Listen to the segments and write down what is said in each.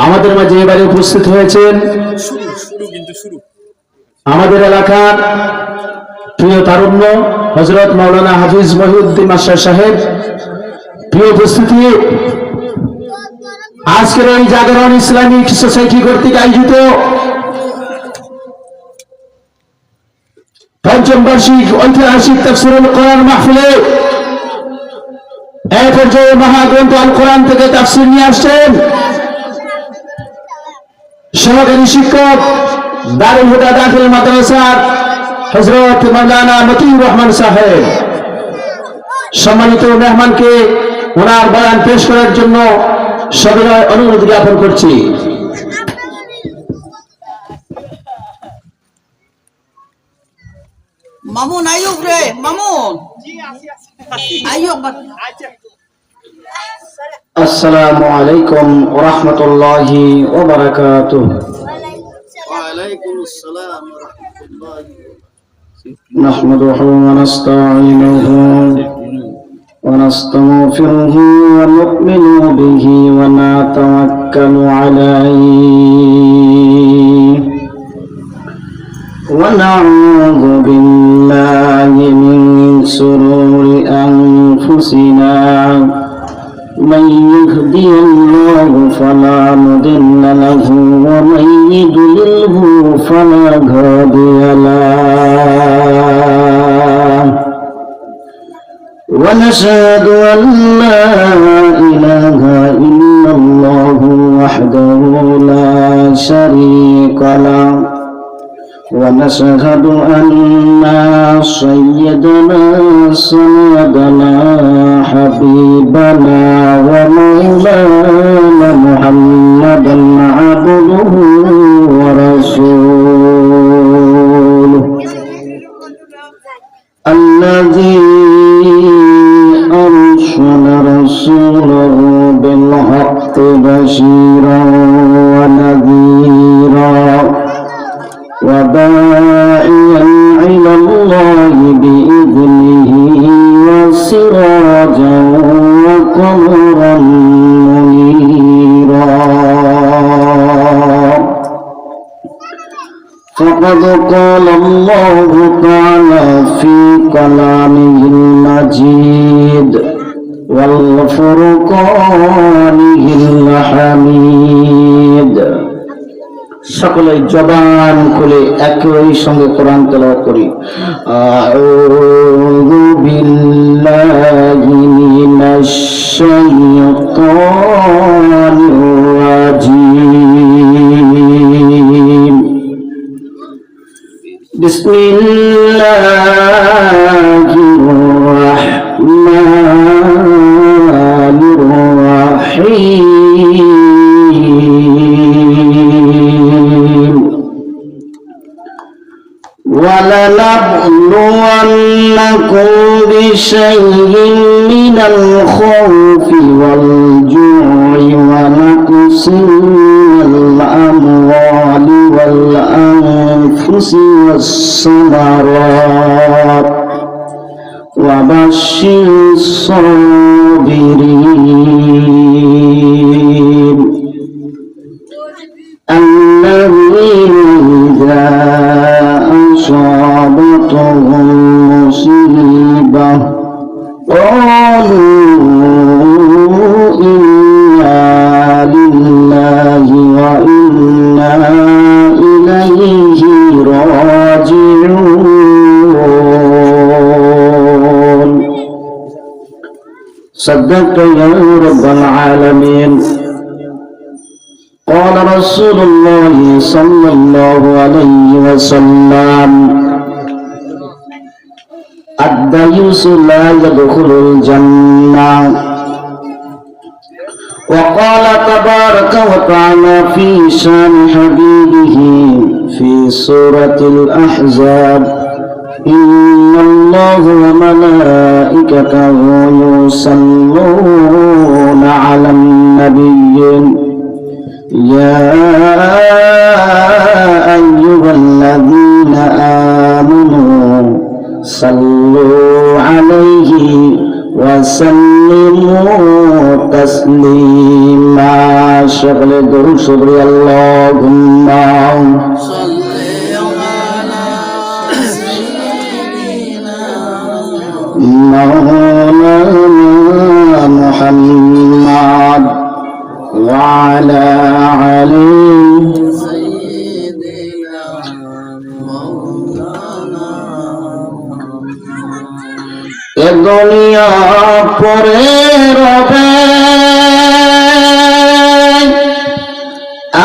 আমাদের মাঝে এবারে উপস্থিত হয়েছেন আমাদের এলাকার প্রিয় তারুণ্য হযরত মাওলানা হাফিজ মহিউদ্দিন মাস্টার সাহেব। প্রিয় উপস্থিতি, আজকের এই জাগরণ ইসলামিক সোসাইটি কর্তৃক আয়োজিত পঞ্চম বার্ষিক ঐতিহাসিক তাফসীরুল কোরআন মাহফিলে এই পর্যায়ে মহাগ্রন্থ আল কোরআন থেকে তাফসীর নিয়ে আসছেন সহকারী শিক্ষক দারুল হুদা দাখিল মাদ্রাসার হযরত মাওলানা মতিউর রহমান সাহেব। সম্মানিত মেহমানকে ওনার বয়ান পেশ করার জন্য সবিনয় অনুরোধ জ্ঞাপন করছি। মামুন আইয়ুব রে, মামুন আইয়ুব। আসসালামু আলাইকুম ওয়া রাহমাতুল্লাহি ওয়া বারাকাতুহু। ওয়া আলাইকুমুস সালাম ওয়া রাহমাতুল্লাহি নাহমাদুহু ওয়া নাস্তাঈনুহু ওয়া নাস্তাগফিরুহু ওয়া নু'মিনু বিহি ওয়া নাতাওয়াক্কালু আলাইহি ওয়া না'উযু বিল্লাহি মিন শুরুরি আনফুসিনা من يهدي الله فلا مضل له ومن يضلله فلا هادي له ونشهد أن لا إله إلا الله وحده لا شريك له ونشهد أن سيدنا سندنا حبيبنا ومولانا محمدا عبده ورسوله الذي أرسل رسوله بالحق بشيرا ونذيرا وداعيا إلى الله بإذنه وسراجا وقمرا منيرا فقد قال الله تعالى في كلامه المجيد والفرقانه الحميد। সকলে জবান খুলে একই সঙ্গে কোরআন তেলাওয়াত করি। আউযু বিল্লাহি মিনাশ শাইতানির রাজীম। বিসমিল্লাহির রাহমানির রাহিম। وَلَنَبْلُوَنَّكُمْ بِشَيْءٍ مِّنَ الْخَوْفِ وَالْجُوعِ وَنَقْصٍ مِّنَ الْأَمْوَالِ وَالْأَنفُسِ وَالثَّمَرَاتِ وَبَشِّرِ الصَّابِرِينَ الَّذِينَ إِذَا أصابتهم مصيبة قالوا إنا لله وإنا إليه راجعون. صدقت يا رب العالمين. قال رسول الله صلى الله عليه وسلم الديوث لا يدخل الجنة. وقال تبارك وتعالى في شان حبيبه في سورة الأحزاب إن الله وملائكته يصلون على النبي يا أيها الذين آمنوا صلوا عليه وسلموا تسليما شغل درود شكري اللهم صل على سيدنا مولانا محمد وعلى عليه سيدنا مولانا এ দুনিয়া পরে রবে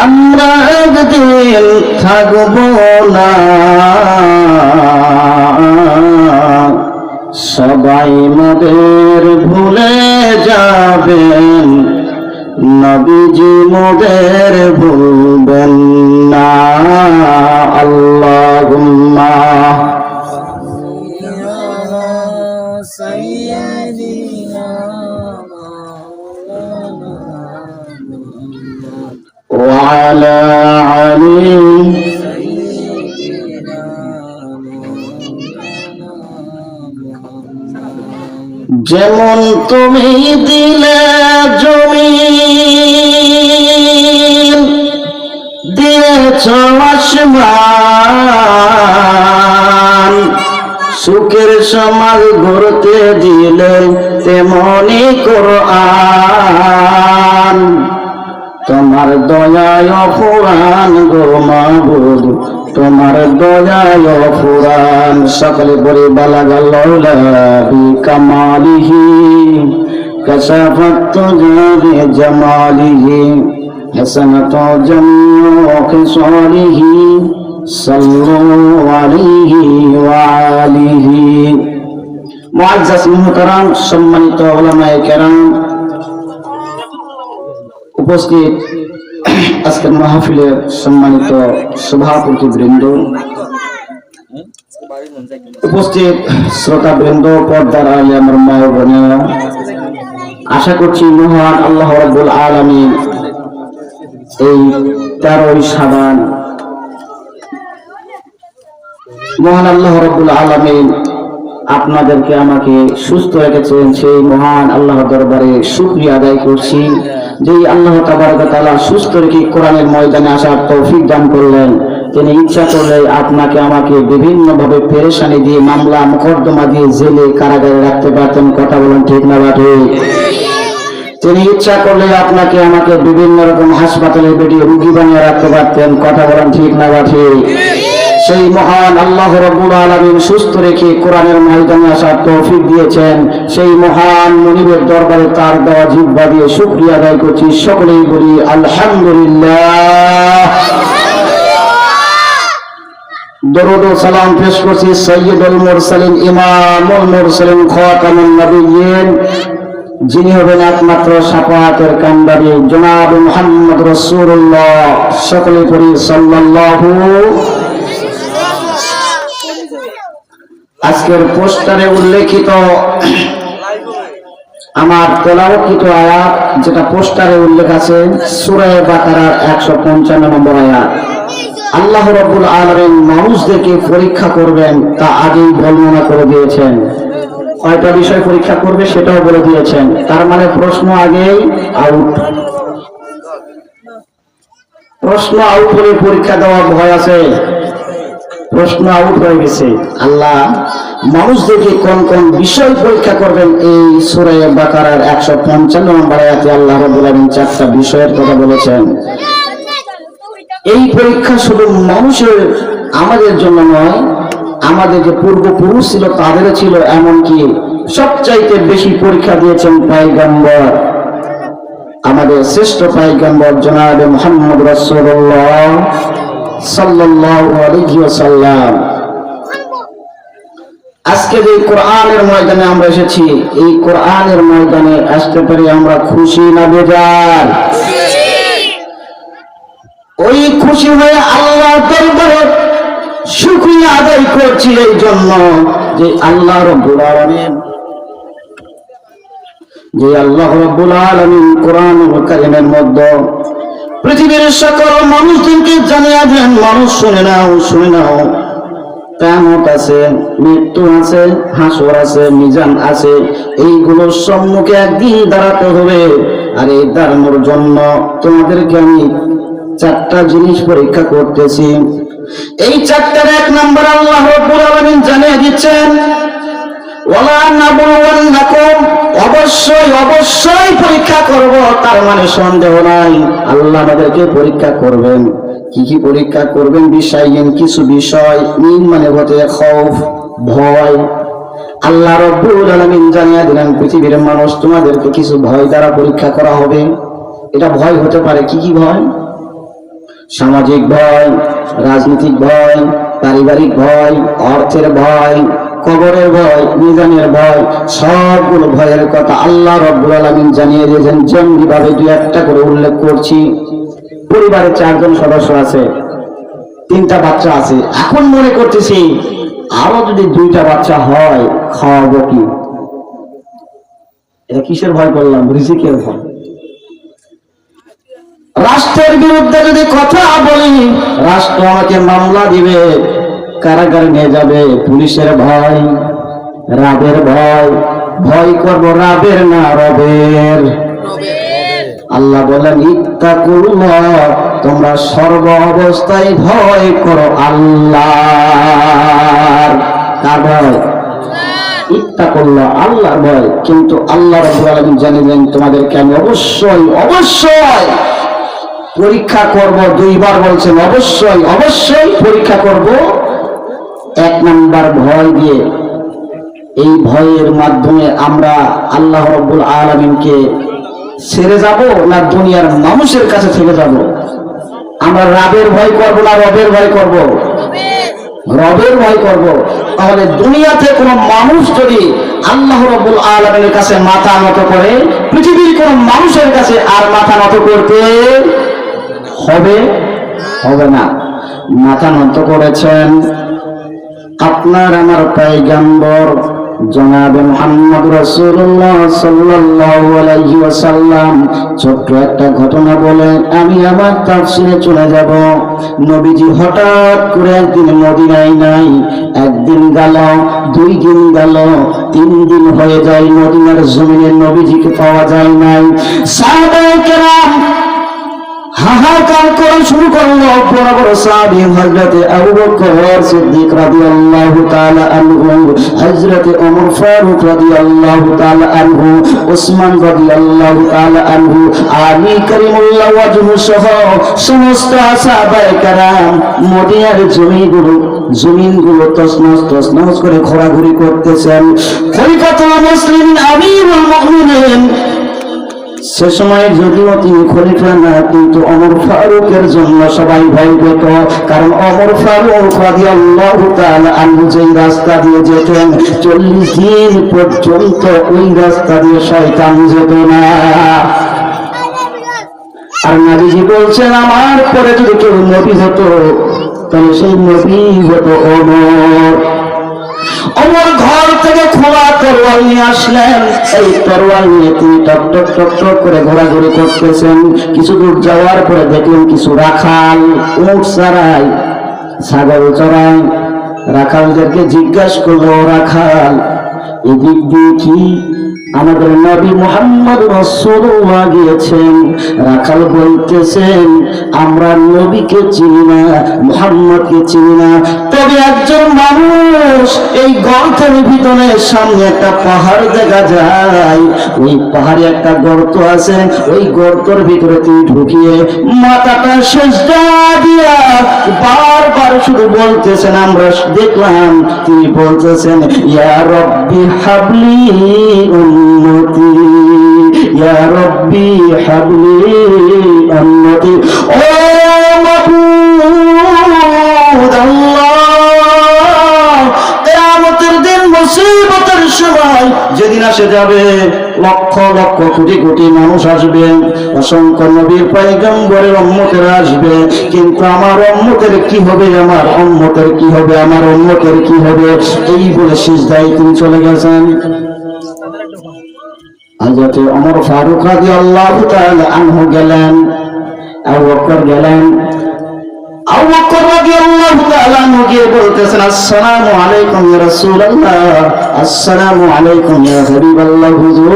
আমরা একদিন থাকব না সবাই মোদের ভুলে যাবেন নবীজি মোদের ভুলবেন না আল্লাহুম্মা سيدنا وعلى علي যেমন তুমি দিলে জমিন দিয়েছ আসমান সুখের সমাজ গড়তে দিলে তেমনি কোরআন তোমার দয়ায় ফুরান গো মাবুদ তোমার দয়ায় ফুরান সকলে বলে বালাগাল্লাহ বিকামালিহি কাশাফাত জারি জামালিহি হাসানাত জামিউ খিসালিহি সাল্লু আলাইহি ওয়া আলিহি মুআজ্জাজ মুহতারাম সম্মানিত উলামায়ে কেরাম উপস্থিত আজকের মাহফিলের সম্মানিত সভাপতি বৃন্দ উপস্থিত শ্রোতা বৃন্দ পর্দার আলে আমার মা ও বোনেরা আশা করছি মহান আল্লাহ রাব্বুল আলামিন এই 13ই শাবান মহান আল্লাহ রাব্বুল আলামিন আপনাদেরকে আমাকে সুস্থ রেখেছেন সেই মহান আল্লাহর দরবারে শুকরিয়া আদায় করছি যে আল্লাহ তাবারক ওয়া তাআলা সুস্থ রেখে কোরআনের ময়দানে আসার তৌফিক দান করলেন তিনি ইচ্ছা করলে আপনাকে আমাকে বিভিন্ন ভাবে পেরেশানি দিয়ে মামলা মোকদ্দমা দিয়ে জেলে কারাগারে রাখতে পারতেন কথা বলেন ঠিক না ঠিক তিনি ইচ্ছা করলে আপনাকে আমাকে বিভিন্ন রকম হাসপাতালে বেরিয়ে রোগী বানিয়ে রাখতে পারতেন কথা বলেন ঠিক না ঠিক সেই মহান আল্লাহ রাব্বুল আলামিন সুস্থ রেখে কোরআনের ময়দানে আসার তৌফিক দিয়েছেন সেই মহান মুনিবের দরবারে তার দেওয়া জিহ্বা দিয়ে শুকরিয়া আদায় করছি সকলেই বলি আলহামদুলিল্লাহ দরুদ ও সালাম পেশ করছি সাইয়্যিদুল মুরসালিন ইমামুল মুরসালিন খাতামুন নবিয়্যিন যিনি হবেন একমাত্র শাফাআতের কান্ডারি জনাব মুহাম্মদ রাসূলুল্লাহ সকলে পড়ি সাল্লাল্লাহু আজকের পোস্টারে উল্লেখিত আমার তেলাওয়াতকৃত আয়াত যেটা পোস্টারে উল্লেখ আছে সূরা বাকারার 155 নম্বর আয়াত আল্লাহ রাব্বুল আলামিন মানুষদেরকে পরীক্ষা করবেন তা আগেই বর্ণনা করে দিয়েছেন কয়টা বিষয় পরীক্ষা করবে সেটাও বলে দিয়েছেন তার মানে প্রশ্ন আগেই আউট প্রশ্ন আউট হলে পরীক্ষা দেওয়ার ভয় আছে প্রশ্ন আউট হয়ে গেছে আল্লাহ মানুষদেরকে কোন কোন বিষয় পরীক্ষা করবেন এই সূরা বাকারার 155 নম্বর আয়াতে আল্লাহ রাব্বুল আলামিন 4টা বিষয়ের কথা বলেছেন এই পরীক্ষা শুধু মানুষের আমাদের জন্য নয় আমাদের যে পূর্বপুরুষ ছিল তাদেরও ছিল এমনকি সবচাইতে বেশি পরীক্ষা দিয়েছেন পয়গম্বর আমাদের শ্রেষ্ঠ পয়গম্বর জনাব মুহাম্মদ রাসূলুল্লাহ সাল্লাল্লাহু আলাইহি ওয়াসাল্লাম আজকে এই কোরআনের ময়দানে আমরা এসেছি এই কোরআনের ময়দানে আসতে পারি আমরা খুশি না বেজার ওই খুশি হয়ে আল্লাহর দরবারে শুকরিয়া আদায় করছি এই জন্য যে আল্লাহ রাব্বুল আলামিন কোরআনুল কারীমের মধ্যে পৃথিবীর সকল মানুষদেরকে জানিয়ে দেন মানুষ শুনে নাও কিয়ামত আছে, মৃত্যু আছে, হাসর আছে, মিজান আছে। এইগুলোর সম্মুখে একদিন দাঁড়াতে হবে। আর এই দাঁড়ানোর জন্য তোমাদেরকে আমি 4টা জিনিস পরীক্ষা করতেছি। এই 4টার 1 নাম্বার আল্লাহ রাব্বুল আলামিন জানিয়ে দিচ্ছেন, ওয়ালা নাবলুওয়ান্নাকুম, অবশ্যই অবশ্যই পরীক্ষা করব। তার মানে সন্দেহ নাই, আল্লাহ আমাদেরকে পরীক্ষা করবেন। কি কি পরীক্ষা করবেন? বিষয়হীন কিছু বিষয়, মিন মানে হতে খৌফ, ভয়। আল্লাহ রাব্বুল আলামিন জানিয়ে দিলেন, পৃথিবীর মানুষ তোমাদেরকে কিছু ভয় দ্বারা পরীক্ষা করা হবে। এটা ভয় হতে পারে। কি কি ভয়? সামাজিক ভয়, রাজনৈতিক ভয়, পারিবারিক ভয়, অর্থের ভয়, কবরের ভয়, মিজানের ভয়। সবগুলো ভয়ের কথা আল্লাহ রাব্বুল আলামিন জানিয়ে দিয়েছেন। যেমনি ভাবে 2-1টা করে উল্লেখ করছি। পরিবারে 4 জন সদস্য আছে, 3টা বাচ্চা আছে। এখন মনে করতেছি আরো যদি 2টা বাচ্চা হয়, খাওয়াবো কি? এটা কিসের ভয় করলাম? রিজিকের ভয়। রাষ্ট্রের বিরুদ্ধে যদি কথা বলি, রাষ্ট্র আমাকে মামলা দিবে, কারাগারে নিয়ে যাবে। পুলিশের ভয়, রাবের ভয়। ভয় করব রাবের না রবের। আল্লাহ বলেন, ইত্তাকুল্লাহ, তোমরা সর্ব অবস্থায় ভয় করো আল্লাহর। কার ভয়? ইত্তাকুল্লাহ, আল্লাহর ভয়। কিন্তু আল্লাহ রাব্বুল আলামিন জানিয়েছেন, তোমাদেরকে আমি অবশ্যই অবশ্যই পরীক্ষা করব। 2বার বলছেন, অবশ্যই অবশ্যই পরীক্ষা করব। 1 নাম্বার ভয় দিয়ে। এই ভয়ের মাধ্যমে আমরা আল্লাহ রাব্বুল আলামিনকে ছেড়ে যাব না দুনিয়ার মানুষের কাছে থেকে যাব? আমরা রাবের ভয় করব না রবের ভয় করব? রবের ভয় করব। তাহলে দুনিয়াতে কোনো মানুষ যদি আল্লাহ রাব্বুল আলামিনের কাছে মাথা নত করে, পৃথিবীর কোন মানুষের কাছে আর মাথা নত করতে হবে হবে না। মাথা নত করেছেন আপনার আমার পয়গম্বর জনাবে মুহাম্মদ রাসূলুল্লাহ সাল্লাল্লাহু আলাইহি ওয়াসাল্লাম। ছোট্ট একটা ঘটনা বলে আমি আমার তাফসীরে চলে যাব। নবীজি হঠাৎ করে একদিন মদিনায় নাই। 1 দিন গেল, 2 দিন গেল, 3 দিন হয়ে যায়, মদিনার জমিনে নবীজিকে পাওয়া যায় নাই। সাহাবায়ে কেরাম হাহাকার করা শুরু করলো। বড় বড় সাহাবী হযরতে আবু বকর সিদ্দিক রাদিয়াল্লাহু তাআলা আনহু, হযরতে ওমর ফারুক রাদিয়াল্লাহু তাআলা আনহু, ওসমান রাদিয়াল্লাহু তাআলা আনহু, আলী কারিমুল্লাহ ওয়াজহু সহ সমস্ত সাহাবায়ে কেরাম মদিনার জমিনগুলো তছনছ করে ঘোরাঘুরি করতেছেন। খলিফাতুল মুসলিমিন আমিরুল মুমিনিন, সে সময় যদিও তিনি খলিফা না, কিন্তু ওমর ফারুকের জন্য সবাই ভয় পেত। কারণ ওমর ফারুক রাদিয়াল্লাহু তাআলা আনহু যেই রাস্তা দিয়ে যেতেন, 40 দিন পর্যন্ত ওই রাস্তা দিয়ে শয়তান যেত না। আর নবীজি বলছেন, আমার পরে যদি কেউ নবী হতো, তাহলে সেই নবী হতো ওমর। ওমর ঘর থেকে খোলা তরোয়াল নিয়ে আসলেন। এই তরোয়াল নিয়ে তিনি টক টক টক টক করে ঘোরাঘুরি করতেছেন। কিছু দূর যাওয়ার পরে দেখলেন কিছু রাখাল উট চড়ায়, ছাগল চড়ায়। রাখালদেরকে জিজ্ঞাসা করলো, রাখাল এদিক দিয়ে কি আমাদের নবী মুহাম্মদ রাসূলুল্লাহ গিয়েছেন? রাখাল বলতেছেন, আমরা নবীকে চিনি না, মুহাম্মদকে চিনি না। তবে একজন মানুষ এই গর্তের ভিতরে, সামনে একটা পাহাড় দেখা যায়, ওই পাহাড়ে একটা গর্ত আছে। ওই গর্তের ভিতরে তিনি ঢুকিয়ে মাথাটা সেজদা দিয়া বারবার শুধু বলতেছেন, আমরা দেখলাম তিনি বলতেছেন, ইয়া রব্বি হাবলি উম্মতি, ইয়া রব্বি হাবলি উম্মতি। ও মাবুদ আল্লাহ, কিয়ামতের দিন মুসিবতের সময় যেদিন আসে যাবে, লক্ষ লক্ষ কোটি কোটি মানুষ আসবে, অসংখ্য নবীর পয়গম্বরের উম্মতেরা আসবে, কিন্তু আমার উম্মতের কি হবে, আমার উম্মতের কি হবে, আমার উম্মতের কি হবে, এই বলে সিজদায় তিনি চলে গেছেন। হযরত ওমর ফারুক রাদিয়াল্লাহু তাআলা আনহু গেলেন, আবু বকর গেলেন, আবু বকর রাদিয়াল্লাহু তাআলা গিয়ে বলতেছেন, আসসালামু আলাইকুম ইয়া রাসূলুল্লাহ, আসসালামু আলাইকুম ইয়া হাবিবাল্লাহ হুজুর।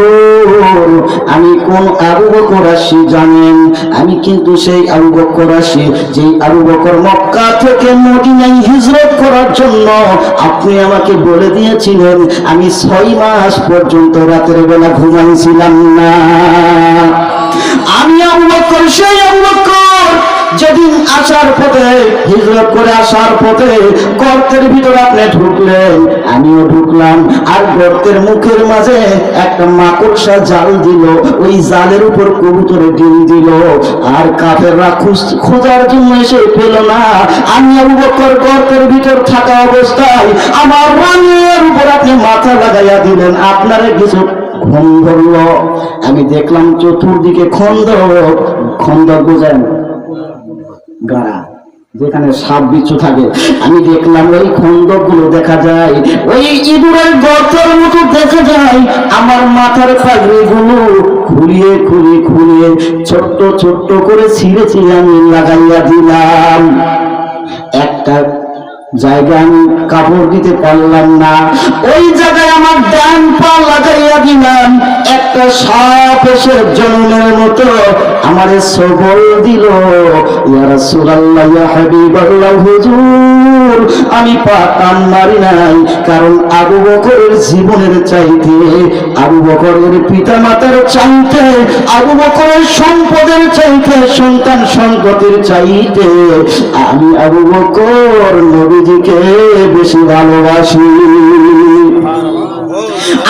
আমি কোন আবু বকর আসি জানেন? আমি কিন্তু সেই আবু বকর আসি যেই আবু বকর মক্কা থেকে মদিনায় হিজরত করার জন্য আপনি আমাকে বলে দিয়েছিলেন। আমি 6 মাস পর্যন্ত রাতের বেলা ঘুমাইছিলাম না। আমি আবু বকর, সেই আবু বকর যেদিন আসার পথে, হিজরত করে আসার পথে গর্তের ভিতরে আপনি ঢুকলেন, আমিও ঢুকলাম। আর গর্তের মুখের মাঝে একটা মাকড়সা জাল দিল, ওই জালের উপর কবুতরে ডিম দিল। আর কাফেররা খোঁজার জন্য এসে পেল না। আমি আবু বকর গর্তের ভিতর থাকা অবস্থায় আমার রানের উপর আপনি মাথা লাগাইয়া দিলেন। আপনারা কিছু ঘুম ধরল। আমি দেখলাম চতুর্দিকে খন্দক। খন্দক বোঝেন? গাড়া, যেখানে সাপ বিচ্ছু থাকে। আমি দেখলাম ওই খন্দক গুলো দেখা যায়, ওই ইঁদুরের গর্তের মতো দেখা যায়। আমার মাথার পাগড়ি গুলো খুলিয়ে খুলিয়ে খুলিয়ে ছোট্ট ছোট্ট করে ছিঁড়ে ছিঁড়ে আমি লাগাইয়া দিলাম। একটা জায়গায় আমি কাপড় দিতে পারলাম না, ওই জায়গায় আমার ডান পা লাগাইয়া দিলাম। একটা সাপ এসে জন্মের মতো আমারে সবল দিল। ইয়া রাসূলুল্লাহ, ইয়া হাবিবাল্লাহ হুজুর, আমি পা টান মারি নাই, কারণ আবু বকরের জীবনের চাইতে, আবু বকরের পিতা মাতার চাইতে, আবু বকরের সম্পদের চাইতে, সন্তান সন্ততির চাইতে আমি আবু বকর নবীজিকে বেশি ভালোবাসি।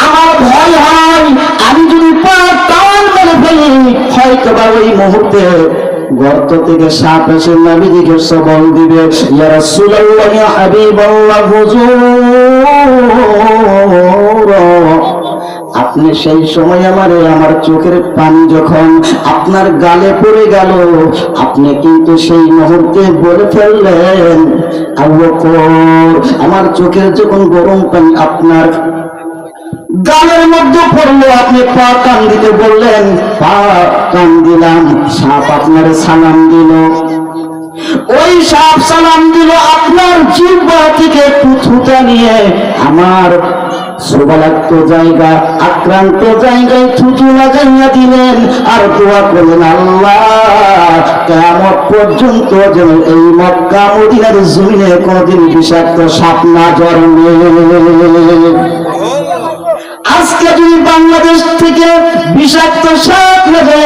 আমার ভয় হয় আমি যদি পা টান মেরে ফেলি, হয়তো বা ওই মুহূর্তে গর্ত থেকে সাপ এসে নবীজিকে সবল দিবে। ইয়া রাসূলুল্লাহ, ইয়া হাবিবাল্লাহ হুজুর, আপনি সেই সময় আমার চোখের পানি যখন আপনার গালে পড়ে গেল, আপনি কিন্তু সেই মুহূর্তে বলে ফেললেন, আবু বকর, আমার চোখের যখন গরম পানি আপনার গালের মধ্যে পড়লো, আপনি পা টান দিতে বললেন, পা টান দিলাম। সাপ আপনার সালাম দিল। ওই সাপ সালাম দিল, আপনার জিহ্বা থেকে একটু থুতা নিয়ে আমার শোভালাক্ত জায়গা, আক্রান্ত জায়গায় থুতু লাগাইয়া দিলেন। আর দোয়া করলেন, আল্লাহ কিয়ামত পর্যন্ত যেন এই মক্কা মদিনার জমিনে কোনদিন বিষাক্ত সাপ না জন্মে। আজকে যদি বাংলাদেশ থেকে বিষাক্ত সাপ নেবে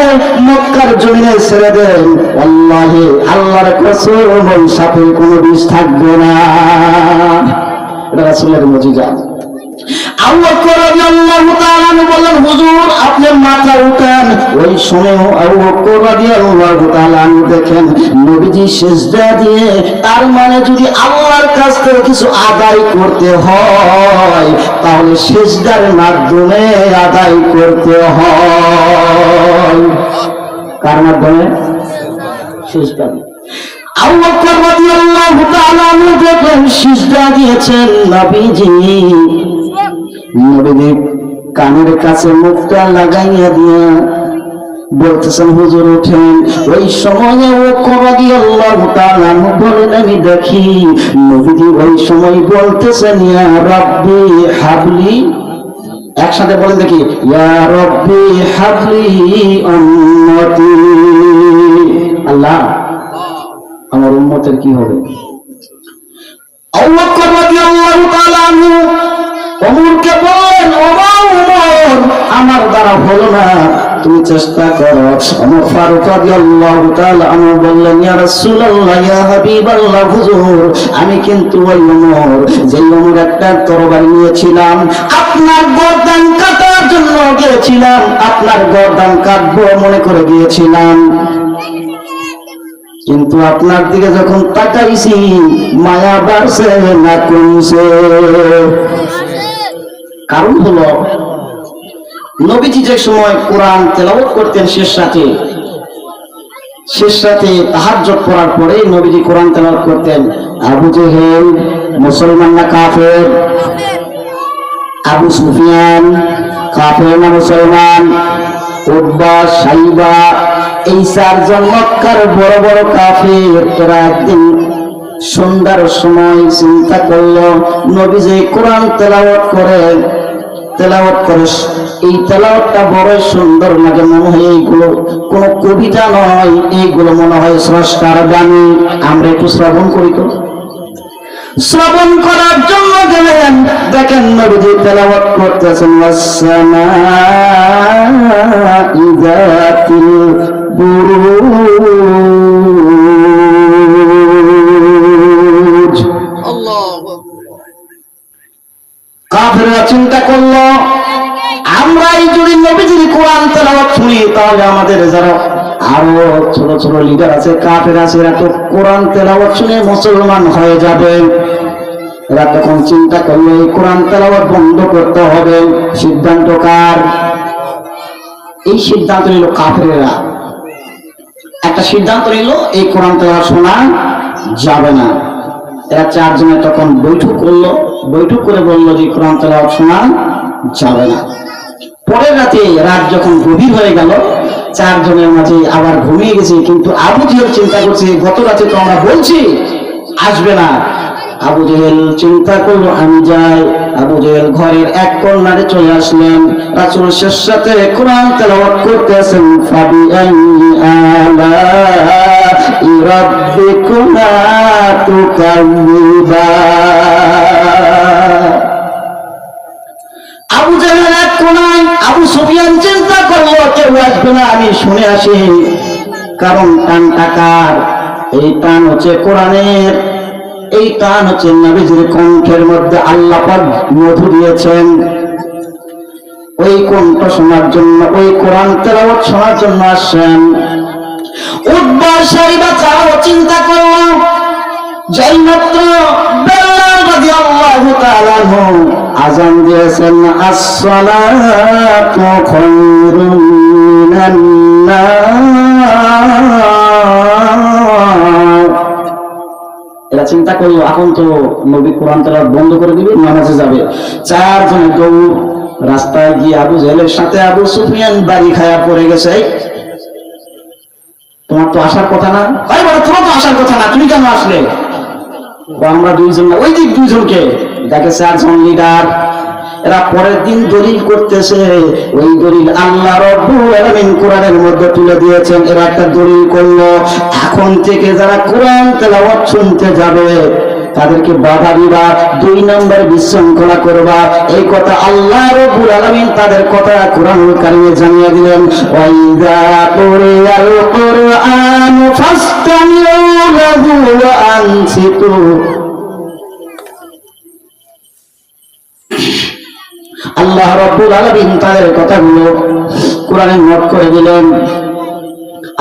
মক্কার জমিনে ছেড়ে দেন, আল্লাহে, আল্লাহর কসম, ওই সাপের কোনো বিষ থাকবে না। এটা রাসূলের মুজিজা। আবু বকর রাদিয়াল্লাহু তাআলা বললেন, হুজুর আপনি মাথা উঠান। ওই সময় আবু বকর রাদিয়াল্লাহু তাআলা দেখেন নবীজি সিজদা দিয়ে, তার মানে যদি আল্লাহর কাছ থেকে কিছু আদায় করতে হয় তাহলে সিজদার মাধ্যমে আদায় করতে হয়। কার মাধ্যমে? সিজদা। আবু বকর রাদিয়াল্লাহু তাআলা দেখেন সিজদা দিয়েছেন নবীজি। নবীজি কানের কাছে মুখটা লাগাইয়া দিয়া বলতেছেন, হুজুর ওঠেন। ওই সময় আবু বকর রাদিয়াল্লাহু তাআলা বলেন, আমি দেখি নবীজি ওই সময় বলতেছেন, ইয়া রাব্বি হাবলি, একসাথে বলেন দেখি, ইয়া রাব্বি হাবলি উম্মতি। আল্লাহ আমার উম্মতের কি হবে? আবু বকর রাদিয়াল্লাহু তাআলা ওমরকে বলেন, ও ওমর, আমার দ্বারা হলো না, তুমি চেষ্টা করো। ওমর ফারুক রাদিয়াল্লাহু তাআলা আনহু বললেন, ইয়া রাসূলুল্লাহ, ইয়া হাবিবাল্লাহ হুজুর, আমি কিন্তু ওই ওমর, যেই ওমর একটা তরবারি নিয়েছিলাম, আপনার গর্দান কাটার জন্য গিয়েছিলাম, আপনার গর্দান কাটবো মনে করে গিয়েছিলাম, কিন্তু আপনার দিকে যখন তাকাইছি মায়া বাড়ছে না কমছে। কারণ হলো নবীজি যে সময় কোরআন তেলাওয়াত করতেন শেষ রাতে তাহাজ্জুদ পড়ার পরে নবীজি কোরআন তেলাওয়াত করতেন। আবু জেহেল মুসলমান না কাফের? আবু সুফিয়ান কাফের না মুসলমান? উতবা, সাইবা, এই চারজন মক্কার বড় বড় কাফের, এরা একদিন সন্ধ্যার সময় চিন্তা করলো নবী যে কোরআন তেলাওয়াত করে এই তেলাওয়াতটা বড় সুন্দর লাগে, মনে হয় এইগুলো কোনো কবিতা নয়, এইগুলো মনে হয় স্রষ্টার বাণী। আমরা একটু শ্রবণ করি তো। শ্রবণ করার জন্য গেলেন, দেখেন নবীজি তেলাওয়াত করতেছেন ওয়াসসামা'i যাতিল বুরুজ। আল্লাহু কাফেররা চিন্তা করলো আমরা এই যদি নবীজির কোরআন তেলাওয়াত শুনি তাহলে আমাদের যারা আরো ছোট ছোট লিডার আছে, কাফের আছে, এরা তো কোরআন তেলাওয়াত শুনে মুসলমান হয়ে যাবে। এরা তখন চিন্তা করলো এই কোরআন তেলাওয়াত বন্ধ করতে হবে। সিদ্ধান্ত কার? এই সিদ্ধান্ত নিল কাফেরেরা। একটা সিদ্ধান্ত নিল এই কোরআন তেলাওয়াত শোনা যাবে না। এরা চারজনে তখন বৈঠক করে বললো যে কোরআন তেলাওয়াত শোনা যাবে না। পরের রাতে রাত যখন গভীর হয়ে গেল, চারজনের মাঝে আবার ঘুমিয়ে গেছে, কিন্তু আবু জেহেল চিন্তা করছে গত রাতে তো আমরা বলছি আসবে না। আবু জেহেল চিন্তা করলো আমি যাই। আবু জেহেল ঘরের এক কর্নারে চলে আসলেন। রাসূল শেষ সাথে কোরআন তেলাওয়াত করতেছেন ফাবিআইয়ি আলা'i রাব্বিকুমা তুকায্যিবান। আবু জেহেল এক কোনায়, আবু সুফিয়ান চিন্তা করলো কেউ আসবে না, আমি শুনে আসি। কারণ টানটা কার? এই টান হচ্ছে কোরআনের, এই টান হচ্ছে নবীজির কণ্ঠের মধ্যে আল্লাহ পাক মধু দিয়েছেন। ওই কণ্ঠ শোনার জন্য, ওই কোরআন তেলাওয়াত শোনার জন্য আসেন। উতবা সাইবা চাও চিন্তা করলো যাই মাত্র বেলাল রাদিয়াল্লাহু তাআলা আযান দিয়েছেন আসসালাতু খায়রুম মিনান নার। এরা চিন্তা করলো এখন তো নবী কোরআন তেলাওয়াত বন্ধ করে দিবে, নামাজে যাবে। চারজনে দৌড়, রাস্তায় গিয়ে আবু জেহেলের সাথে আবু সুফিয়ান বাড়ি খায়া পড়ে গেছে। তোমার তো আসার কথা না। ভাই বলো তোমার তো আসার কথা না, তুমি কেন আসলে? আমরা দুইজন না, ওই দিক দুইজনকে দেখে চারজন লিডার। এরা পরের দিন দলিল করতেছে, ওই দলিল আল্লাহ রাব্বুল আলামিন কোরআনের মধ্যে তুলে দিয়েছেন। এরা একটা দলিল করলো এখন থেকে যারা কোরআন তেলাওয়াত শুনতে যাবে তাদেরকে বাধা দিবা, 2 নম্বর বিশৃঙ্খলা করবা। এই কথা আল্লাহ রাব্বুল আলামিন তাদের কথা কোরআনুল কারীমে জানিয়ে দিলেন ওয়াইযা কুরিয়াল কুরআন ফাসতামিউ লাহু ওয়া আনসিতু। আল্লাহ রাব্বুল আলামিন তাদের কথাগুলো কোরআনে নোট করে দিলেন।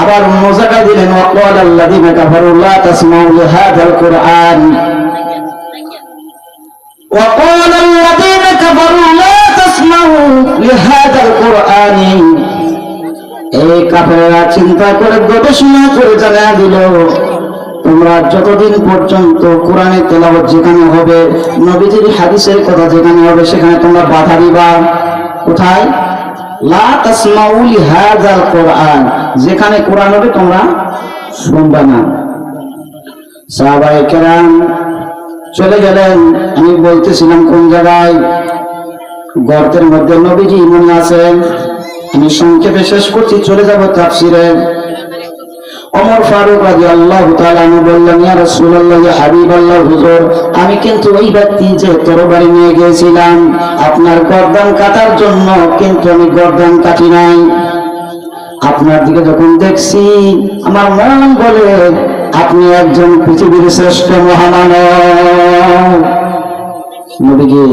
আবার মজাটা দিলেন ওয়াকাল আল্লাযীনা কাফারু লা তাসমাউ লিহাযাল কুরআন وقال الذين كفروا لا تسمعوا لهذا القرآن। এই কাফেররা চিন্তা করে গবেষণা করে জানা দিল তোমরা যতদিন পর্যন্ত কোরআনে তেলাওয়াত যেখানে হবে, নবীজির হাদিসের কথা যেখানে হবে, সেখানে তোমরা বাধা দিবা। কোথায়? লা তাসমাউ লিহাযাল কুরআন, যেখানে কোরআন হবে তোমরা শুনবা না। সাহাবায়ে কেরাম চলে গেলেন। আমি বলতেছিলাম কোন জায়গায়? গর্তের মধ্যে নবীজি মনে আছেন। আমি সংক্ষেপে শেষ করছি, চলে যাব তাফসিরে। ওমর ফারুক রাদিয়াল্লাহু তাআলা আনহু বললেন ইয়া রাসূলুল্লাহ, ইয়া হাবিবাল্লাহ, হুজুর আমি কিন্তু ওই ব্যক্তি যে তরবারি নিয়ে গিয়েছিলাম আপনার গর্দান কাটার জন্য, কিন্তু আমি গর্দান কাটি নাই। আপনার দিকে যখন দেখছি আমার মন বলে আপনি একজন পৃথিবীর শ্রেষ্ঠ মহামানব। নবীজি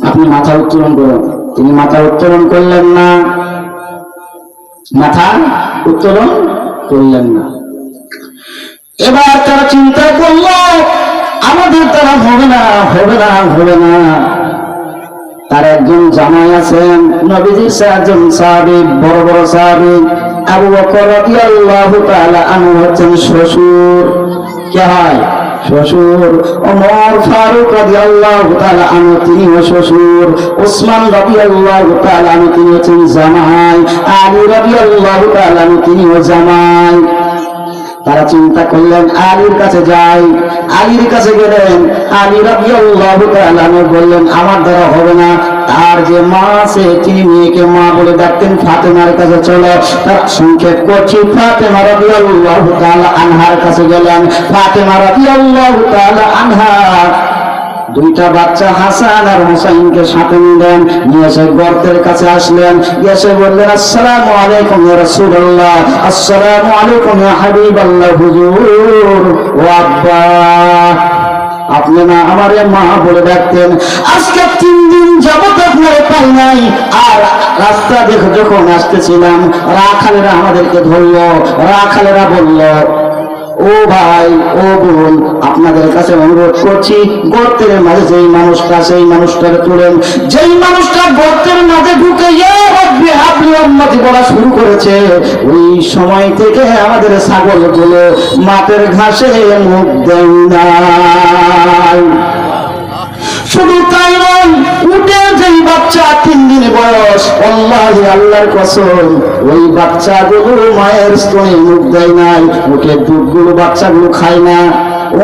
আপনি মাথা উত্তোলন করুন। তিনি মাথা উত্তোলন করলেন না, মাথা উত্তোলন করলেন না। এবার তারা চিন্তা করলো আমাদের দ্বারা হবে না, হবে না, হবে না। তার একজন জামাই আছেন, নবীজির 4 জন সাহাবী, বড় বড় সাহাবী। আবু বকর রাদিয়াল্লাহু তাআলা আনহু হচ্ছেন শ্বশুর। কে হয়? শ্বশুর। ওমর ফারুক রাদিয়াল্লাহু তাআলা আনহু তিনিও শ্বশুর। ওসমান রাদিয়াল্লাহু তাআলা আনহু তিনি হচ্ছেন জামাই। আলী রাদিয়াল্লাহু তাআলা আনহু তিনিও জামাই। তারা চিন্তা করলেন আলীর কাছে যাই। আলীর কাছে গেলেন। আলী রাদিয়াল্লাহু তাআলা বললেন আমার দ্বারা হবে না। তার যে মা আছে তিনি মেয়েকে মা বলে ডাকতেন, ফাতেমার কাছে চলো। তার সংক্ষেপ করছি, ফাতেমা রাদিয়াল্লাহু তাআলা আনহার কাছে গেলেন। ফাতেমা রাদিয়াল্লাহু তাআলা আনহা দুইটা বাচ্চা হাসান আর হুসাইনকে সাথে নিলেন, নিয়ে এসে গর্তের কাছে আসলেন। এসে বললেন আসসালামু আলাইকুম ইয়া রাসূলুল্লাহ, আসসালামু আলাইকুম ইয়া হাবিবাল্লাহ। হুজুর ও আব্বা, আপনি না আমারে মা বলে ডাকতেন, আজকে 3 দিন যাবত আপনারে পাই নাই। আর রাস্তা দেখে যখন আসতেছিলাম রাখালেরা আমাদেরকে ধরলো। রাখালেরা বলল ও ভাই ও বোন, আপনাদের কাছে অনুরোধ করছি গর্তের মাঝে যেই মানুষটা সেই মানুষটাকে তুলেন। যেই মানুষটা গর্তের মাঝে ঢুকে ইয়া রাব্বি হাবলি উম্মতি বলা শুরু করেছে, ওই সময় থেকে আমাদের ছাগলগুলো মাঠের ঘাসে মুখ দেয় নাই। শুধু তাই নয়, উটের যেই বাচ্চা 3 দিন বয়স, আল্লাহি আল্লাহর কসম, ওই বাচ্চাগুলো মায়ের স্তনে মুখ দেয় নাই। উটের দুধগুলো বাচ্চাগুলো খায় না।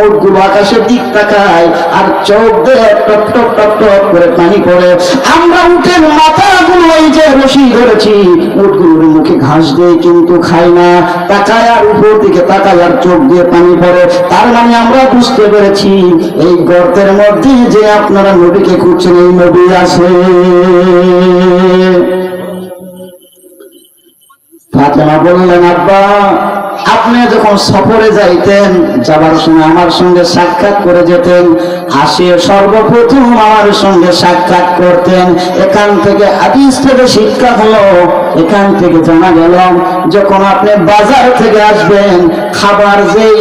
উটগুলো আকাশের দিক তাকায় আর চোখ দিয়ে টপ টপ টপ টপ করে পানি পড়ে। আমরা উটের মাথাগুলো এই যে রশি ধরেছি, উটগুলোর মুখে ঘাস দিয়ে কিন্তু খায় না, তাকায় আর উপর দিকে তাকায় আর চোখ দিয়ে পানি পড়ে। তার মানে আমরা বুঝতে পেরেছি এই গর্তের মধ্যে যে আপনারা নবীকে খুঁজছেন, এই নবী আছে। ফাতেমা বললেন আব্বা, আপনি যখন সফরে যাইতেন যাবার সময় আমার সঙ্গে সাক্ষাৎ করে যেতেন, আসে সর্বপ্রথম আমার সঙ্গে সাক্ষাৎ করতেন। এখান থেকে হাদিস থেকে শিক্ষা হলো, এখান থেকে জানা গেল যখন আপনি বাজার থেকে আসবেন খাবার যেই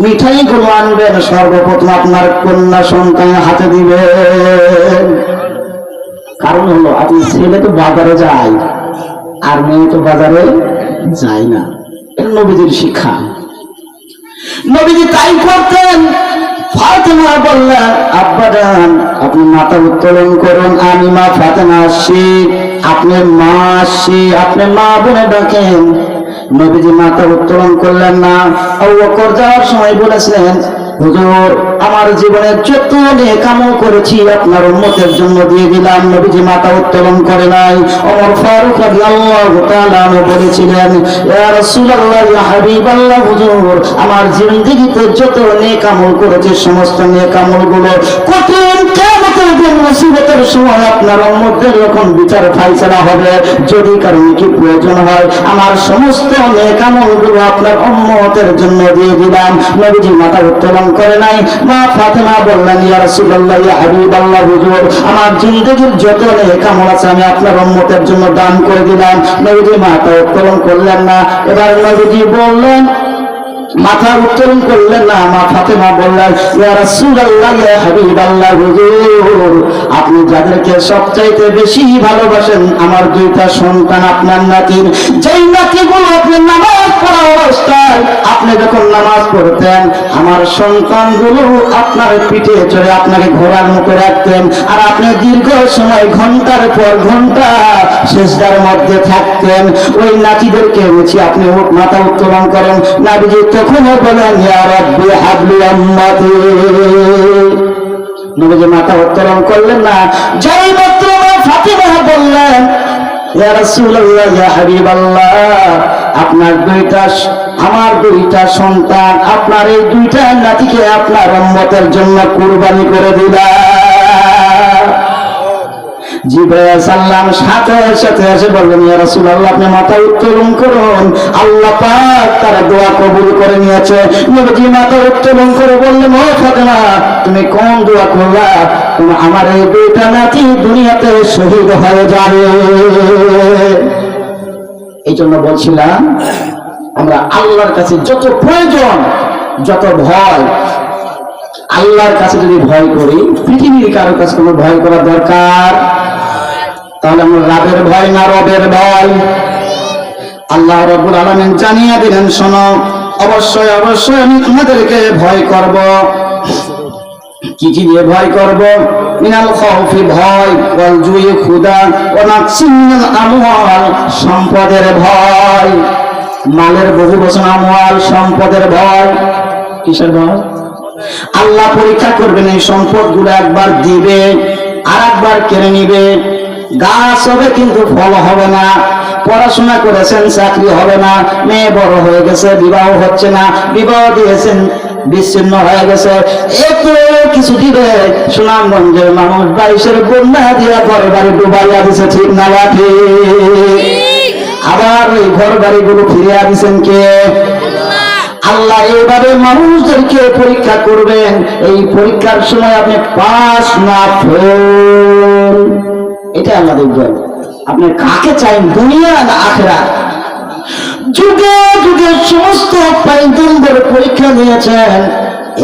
মিঠাইগুলো আনবেন সর্বপ্রথম আপনার কন্যা সন্তান হাতে দিবেন। কারণ হলো আপনি ছেলে তো বাজারে যায় আর মেয়ে তো বাজারে যায় না। নবীজির শিক্ষা, নবীজি তাই করতেন। ফাতেমা বললেন আব্বা জান আপনি মাথা উত্তোলন করুন, আমি মা ফাতেমা আসছি। আপনি মা আসছি, আপনি মা বলে ডাকেন। নবীজি মাথা উত্তোলন করলেন না। আবু বকর যাওয়ার সময় বলেছিলেন হুজুর আমার জীবনে যত নেক আমল করেছি আপনার উম্মতের জন্য দিয়ে দিলাম। নবীজি মাথা উত্তোলন করে নাই। ওমর ফারুক রাদিয়াল্লাহু তাআলা বলেছিলেন ইয়া রাসূলুল্লাহ ইয়া হাবিবাল্লাহ, হুজুর আমার জিন্দেগিতে যত নেক আমল করেছি সমস্ত নেক আমলগুলো কঠিন কিয়ামতের দিন মুসিবতের সময় আপনার উম্মতের যখন বিচার ফায়সালা হবে, যদি কারণে কি প্রয়োজন হয় আমার সমস্ত নেক আমলগুলো আপনার উম্মতের জন্য দিয়ে দিলাম। নবীজি মাথা উত্তোলন করে নাই। মা ফাতেমা বললেন ইয়া রাসূলুল্লাহ ইয়া হাবিবাল্লাহ, হুজুর আমার জিন্দেগির যত নেক আমল আছে আমি আপনার উম্মতের জন্য দান করে দিলাম। নবীজি মাথা উত্তোলন করলেন না। এবার নবীজি বললেন মাথা উত্তোলন করলেন না। মা ফাতেমা বললেন ইয়া রাসূলুল্লাহ ইয়া হাবিবাল্লাহ, হুজুর আপনি যাদেরকে সবচাইতে বেশি ভালোবাসেন আমার 2টা সন্তান আপনার নাতি, যেই নাতিগুলো আপনি নামাজ পড়া অবস্থায় আপনি যখন নামাজ পড়তেন আমার সন্তানগুলো আপনার পিঠে চড়ে আপনাকে ঘোড়ার মতো রাখতেন, আর আপনি দীর্ঘ সময় ঘন্টার পর ঘন্টা সিজদার মধ্যে থাকতেন। ওই নাতিদেরকে বলছি আপনি মাথা উত্তোলন করেন। নবীজি তখনও বলেন ইয়া রাব্বি হাবলি উম্মতি। নবীজি মাথা উত্তোলন করলেন না। যেই মাত্র ফাতিমা বললেন ইয়া রাসূলুল্লাহ ইয়া হাবিবাল্লাহ আপনার আমার 2টা সন্তান আপনার এই 2টা নাতিকে আপনার উম্মতের জন্য কুরবানি করে দিলাম। জিবরাইল সাল্লাম সাথে সাথে এসে বললেন ইয়া রাসূলুল্লাহ আপনি মাথা উত্তোলন করুন, আল্লাহ পাক তার দোয়া কবুল করে নিয়েছে। নবীজি মাথা উত্তোলন করে বললেন ও ফাতেমা তুমি কোন দোয়া করলা? তুমি আমার এই 2টা নাতি দুনিয়াতে শহীদ হয়ে যাবে। এই জন্য বলছিলাম আমরা আল্লাহর কাছে যত প্রয়োজন যত ভয়, আল্লাহর কাছে যদি ভয় করি পৃথিবীর কারো কাছে কোনো ভয় করার দরকার তাহলে আমরা রাবের ভয় না রবের ভয়। আল্লাহ রাব্বুল আলামিন জানিয়ে দিলেন শোনো অবশ্যই অবশ্যই আমি তোমাদেরকে ভয় করব। কি কি দিয়ে ভয় করব? মিনাল খাউফি ভয়, ওয়াল জুই ক্ষুধা, ওয়া নাকসিন মিনাল আমওয়াল সম্পদের ভয়। মালের বহু বচন আমওয়াল, সম্পদের ভয়। কিসের ভয়? আল্লাহ পরীক্ষা করবেন, এই সম্পদ গুলো একবার দিবে আর একবার কেড়ে নিবে। গাছ হবে কিন্তু ফল হবে না, পড়াশোনা করেছেন চাকরি হবে না, মেয়ে বড় হয়ে গেছে বিবাহ হচ্ছে না, বিবাহ দিয়েছেন বিচ্ছিন্ন হয়ে গেছে, এত কিছু দিবে। সুনামগঞ্জের মানুষ 22-এর বন্যা দিয়া ঘর বাড়ি ডুবাইয়া দিছে, ঠিক না বাকি? আবার ওই ঘর বাড়িগুলো ফিরিয়ে দিচ্ছেন কে? আল্লাহ। এইভাবে মানুষদেরকে পরীক্ষা করবেন। এই পরীক্ষার সময় আপনি পাস না ফেল, এটা আল্লাহ দেখবেন। আপনি কাকে চাই, দুনিয়া না আখিরাত? যুগে যুগে সমস্ত পাইগম্বর পরীক্ষা নিয়েছেন,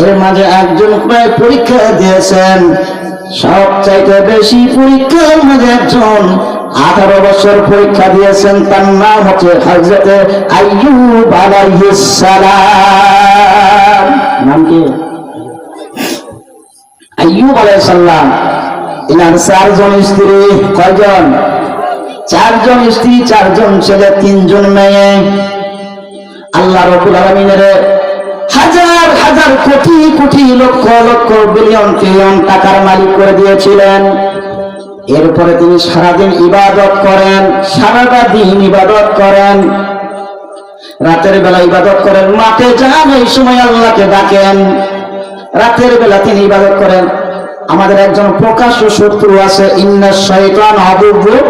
এর মাঝে একজন প্রায় পরীক্ষা দিয়েছেন। সবচাইতে বেশি পরীক্ষার মাঝে একজন 18 বছর পরীক্ষা দিয়েছেন, তার নাম হচ্ছে হযরত আইয়ুব আলাইহিস সালাম। নাম কি? আইয়ুব আলাইহিস সালাম। এনার 4 জন স্ত্রী। কয়জন? 4 জন স্ত্রী, 4 জন ছেলে, 3 জন মেয়ে। আল্লাহ রাব্বুল আলামিনের হাজার হাজার কোটি কোটি লক্ষ লক্ষ বিলিয়ন ট্রিলিয়ন টাকার মালিক করে দিয়েছিলেন। এরপরে তিনি সারাদিন ইবাদত করেন, সারাটা দিন ইবাদত করেন, রাতের বেলা ইবাদত করেন, মাঠে যান এই সময় আল্লাহকে ডাকেন, রাতের বেলা তিনি ইবাদত করেন। আমাদের একজন প্রকাশ্য শত্রু আছে, ইন্নাশ শাইতান আদুউন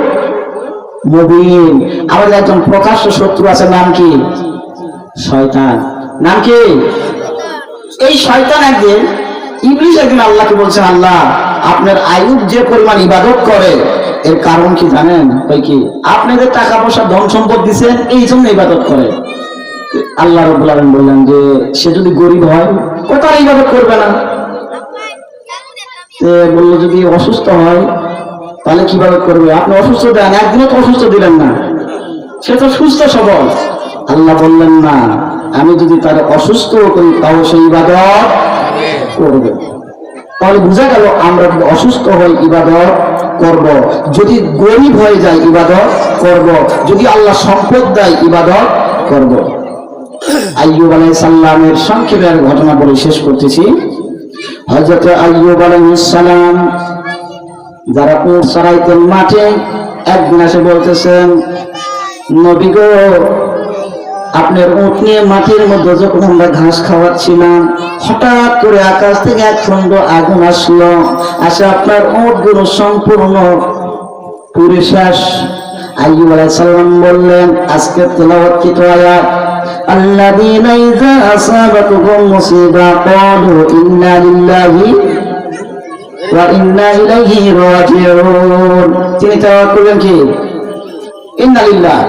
মুবিন। আমাদের একজন প্রকাশ্য শত্রু আছে, নাম কি? শয়তান। নাম কি? এই শয়তান একদিন, ইবলিস একদিন আল্লাহকে বলছেন, আল্লাহ আপনার আইয়ুব যে পরিমাণ ইবাদত করে এর কারণ কি জানেন? ওই কি, আপনাদের টাকা পয়সা ধন সম্পদ দিচ্ছেন এই জন্য ইবাদত করে। আল্লাহ রাব্বুল আলামিন বললেন যে সে যদি গরিব হয় কোথায় ইবাদত করবে না? বললো যদি অসুস্থ হয় তাহলে কি ইবাদত করবে? আপনি অসুস্থ দেন, একদিনও তো অসুস্থ দিলেন না, সে তো সুস্থ সবল। আল্লাহ বললেন না, আমি যদি তার অসুস্থ করি তাও সে ইবাদত করবে। তাহলে বোঝা গেল আমরা যদি অসুস্থ হই ইবাদত করব, যদি গরিব হয়ে যায় ইবাদত করব, যদি আল্লাহ সম্পদ দেয় ইবাদত করব। আইয়ুব আলাইহিস সালামের সংক্ষেপে ঘটনা বলে শেষ করতেছি। হযরত আইয়ুব আলাইহিস সালাম যারা উট চড়াইতেন মাঠে, একদিন এসে বলতেছেন, নবী গো আপনার উট নিয়ে মাঠের মধ্যে যখন আমরা ঘাস খাওয়াচ্ছিলাম, হঠাৎ করে আকাশ থেকে এক খণ্ড আগুন আসলো, আসে আপনার উট গুলো সম্পূর্ণ পুড়ে শেষ। আইয়ুব আলাইহিস সালাম বললেন, আজকে তেলাওয়াতকৃত আয়াত, আল্লাযীনা ইযা আসাবাতুহুম মুসিবা ক্বালু ইন্না লিল্লাহি ওয়া ইন্না ইলাইহি রাজিউন। তিনি তেলাওয়াত করলেন কি? ইন্না লিল্লাহ।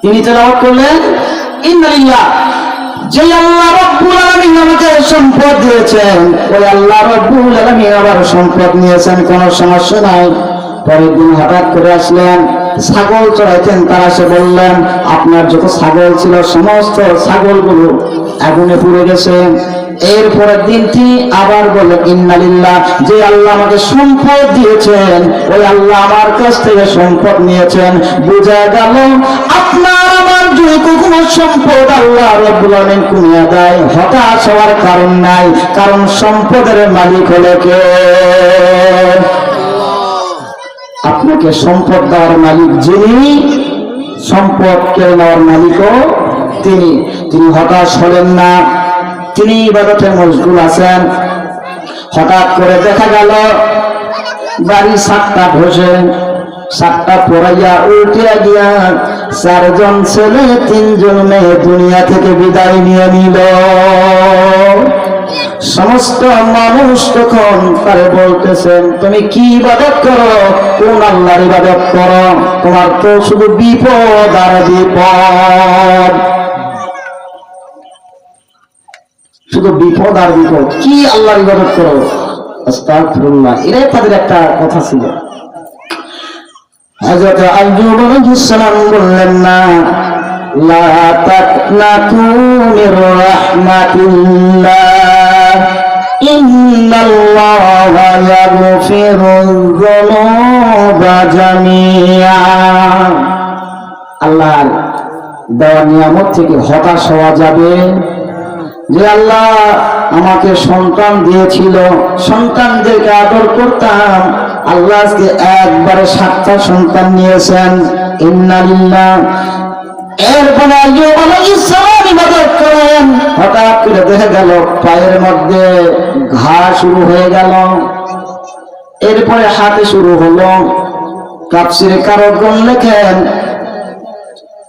তিনি তেলাওয়াত করলেন ইন্না লিল্লাহ। যে আল্লাহ রাব্বুল আলামিন আমাকে সম্পদ দিয়েছেন, ওই আল্লাহ রাব্বুল আলামিন আবার সম্পদ নিয়েছেন, কোনো সমস্যা নাই। পরের দিন হঠাৎ করে আসলেন, ছাগল চড়াইতেন, তারা এসে বললেন আপনার যত ছাগল ছিল সমস্ত ছাগলগুলো আগুনে পুড়ে গেছে। এরপরের দিন তিনি আবার বললেন ইন্না লিল্লাহ। যে আল্লাহ আমাকে সম্পদ দিয়েছেন ওই আল্লাহ আমার কাছ থেকে সম্পদ নিয়েছেন। বোঝা গেল আপনার আমার যদি কোনো সম্পদ আল্লাহ রাব্বুল আলামিন কুনিয়া দেয়, হতাশ হওয়ার কারণ নাই, কারণ সম্পদের মালিক হলো কে? আপনাকে সম্পদ দেওয়ার মালিক যিনি, সম্পদ কেড়ে নেওয়ার মালিকও তিনি। তিনি হতাশ হলেন না, তিনি ইবাদতে মশগুল আছেন। হঠাৎ করে দেখা গেল বাড়ি ছাদটা ধসে, ছাদটা পড়াইয়া উল্টিয়া গিয়া 4 জন ছেলে 3 জন মেয়ে দুনিয়া থেকে বিদায় নিয়ে নিল। সমস্ত মানুষ তখন তারে বলতেছেন, তুমি কি ইবাদত করো, কোন আল্লাহর ইবাদত করো? তোমার তো শুধু বিপদ আর বিপদ, শুধু বিপদ আর বিপদ, কি আল্লাহর ইবাদত করো? আস্তাগফিরুল্লাহ। এটাই তাদের একটা কথা ছিল। হযরত আইয়ুব আলাইহিস সালাম বললেন না, লা তাকনাতু মির রাহমাতিল্লাহ, ইন্নাল্লাহা ইয়াগফিরুয যুনুবা জামিআ। আল্লাহর দেওয়া নিয়ামত থেকে হতাশ হওয়া যাবে? যে আল্লাহ আমাকে সন্তান দিয়েছিল, সন্তানদেরকে আদর করতাম, আল্লাহ আজকে একবারে 7টা সন্তান নিয়েছেন। ইন্নালিল্লাহ। এরপরে আইয়ুব আলাইহিস সালাম ইবাদত করেন, হঠাৎ করে দেখা গেল পায়ের মধ্যে ঘা শুরু হয়ে গেল, এরপরে হাতে শুরু হলো। তাফসীরে কারকগণ লেখেন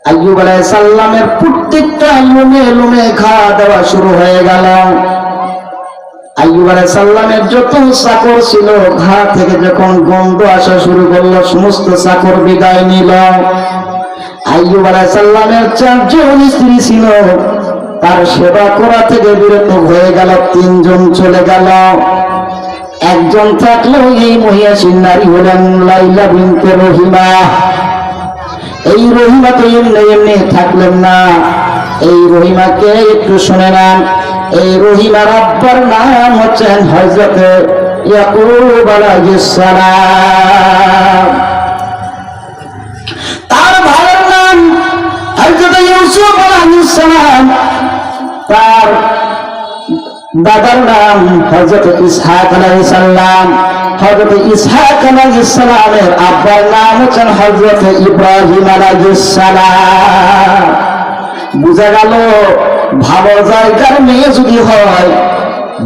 আইয়ুব আলাইহিস সালামের প্রত্যেকটা লোমে লোমে ঘা দেওয়া শুরু হয়ে গেল। আইয়ুব আলাইহিস সালামের যত চাকর ছিল, ঘা থেকে যখন গন্ধ আসা শুরু করলো, সমস্ত চাকর বিদায় নিল। আইয়ুব আলাইহিস সালামের 4 জন স্ত্রী ছিল, তার সেবা করা থেকে বিরত হয়ে গেল, 3 জন চলে গেল। একজন থাকলো, এই মহিয়াসীন নারী হলেন লাইলা বিনতে রহিমা। এই রহিমা তো এমনি এমনি থাকলেন না, এই রহিমাকে একটু শুনে নেন। এই রহিমার আব্বার নাম হচ্ছেন হযরত ইয়াকুব আলাইহিস সালাম, তার ভাইয়ের নাম হযরত ইউসুফ আলাইহিস সালাম, তার দাদার নাম হযরত ইসহাক আলাইহিস সালাম, হযরত ইসহাক আলাইহিস সালামের আব্বার নাম হচ্ছেন হযরত ইব্রাহিম আলাইহিস সালাম। বুঝা গেল, ভালো জায়গার মেয়ে যদি হয়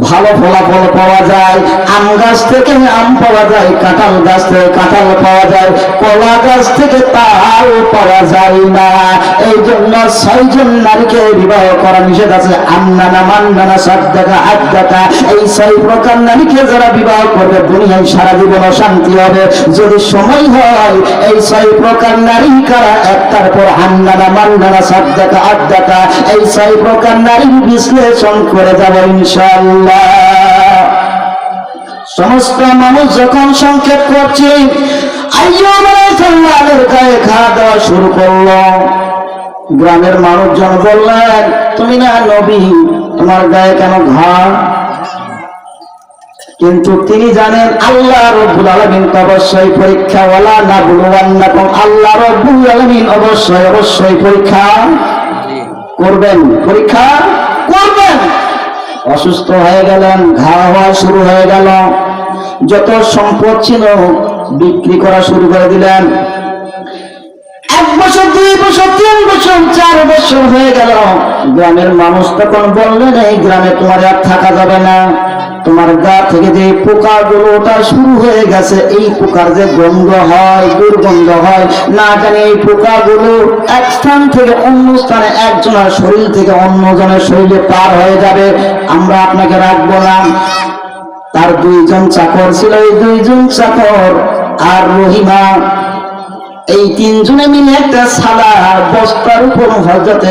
ভালো ফলাফল পাওয়া যায়। আম গাছ থেকে আম পাওয়া যায়, কাঁঠাল গাছ থেকে কাঁঠাল পাওয়া যায়, কলা গাছ থেকে তাল পাওয়া যায় না। এই জন্য 6 জন নারীকে বিবাহ করা নিষেধ আছে। আন্নানা মান্নানা সাদ্দাকা আদ্দাকা, এই 6 প্রকার নারীকে যারা বিবাহ করবে দুনিয়ায় সারা জীবন শান্তি হবে। যদি সময় হয় এই 6 প্রকার নারী কারা, একটার পর আন্নানা মান্নানা সাদ্দাকা আদ্দাকা, এই 6 প্রকার নারীর বিশ্লেষণ করে যাব ইনশাআল্লাহ। সমস্ত মানুষ যখন সংক্ষেপ করছে, আইয়ুব আলাইহিস সালামের গায়ে ঘা দেওয়া শুরু করলো। গ্রামের মানুষজন বললেন, তুমি না নবী, তোমার গায়ে কেন ঘা? কিন্তু তিনি জানেন আল্লাহ রাব্বুল আলামিন অবশ্যই পরীক্ষা, ওয়ালা নাবলুওয়ান্নাকুম, আল্লাহ রাব্বুল আলামিন অবশ্যই অবশ্যই পরীক্ষা করবেন, পরীক্ষা করবেন। অসুস্থ হয়ে গেলেন, ঘা হওয়া শুরু হয়ে গেল। যত সম্পদ ছিল বিক্রি করা শুরু করে দিলেন। 1 বছর, 2 বছর, 3 বছর, 4 বছর হয়ে গেল। গ্রামের মানুষ তখন বললেন, এই গ্রামে তোমার আর থাকা যাবে না, তোমার গা থেকে যে পোকাগুলো ওটা শুরু হয়ে গেছে, এই পোকার যে গন্ধ হয়, দুর্গন্ধ হয়, না জানি এই পোকাগুলো এক স্থান থেকে অন্য স্থানে, একজনের শরীর থেকে অন্যজনের শরীরে পার হয়ে যাবে, আমরা আপনাকে রাখবো না। তার 2 জন চাকর ছিল, এই 2 জন চাকর আর রহিমা, এই 3 জনে মিলে একটা সাদা বস্তার উপর হযরত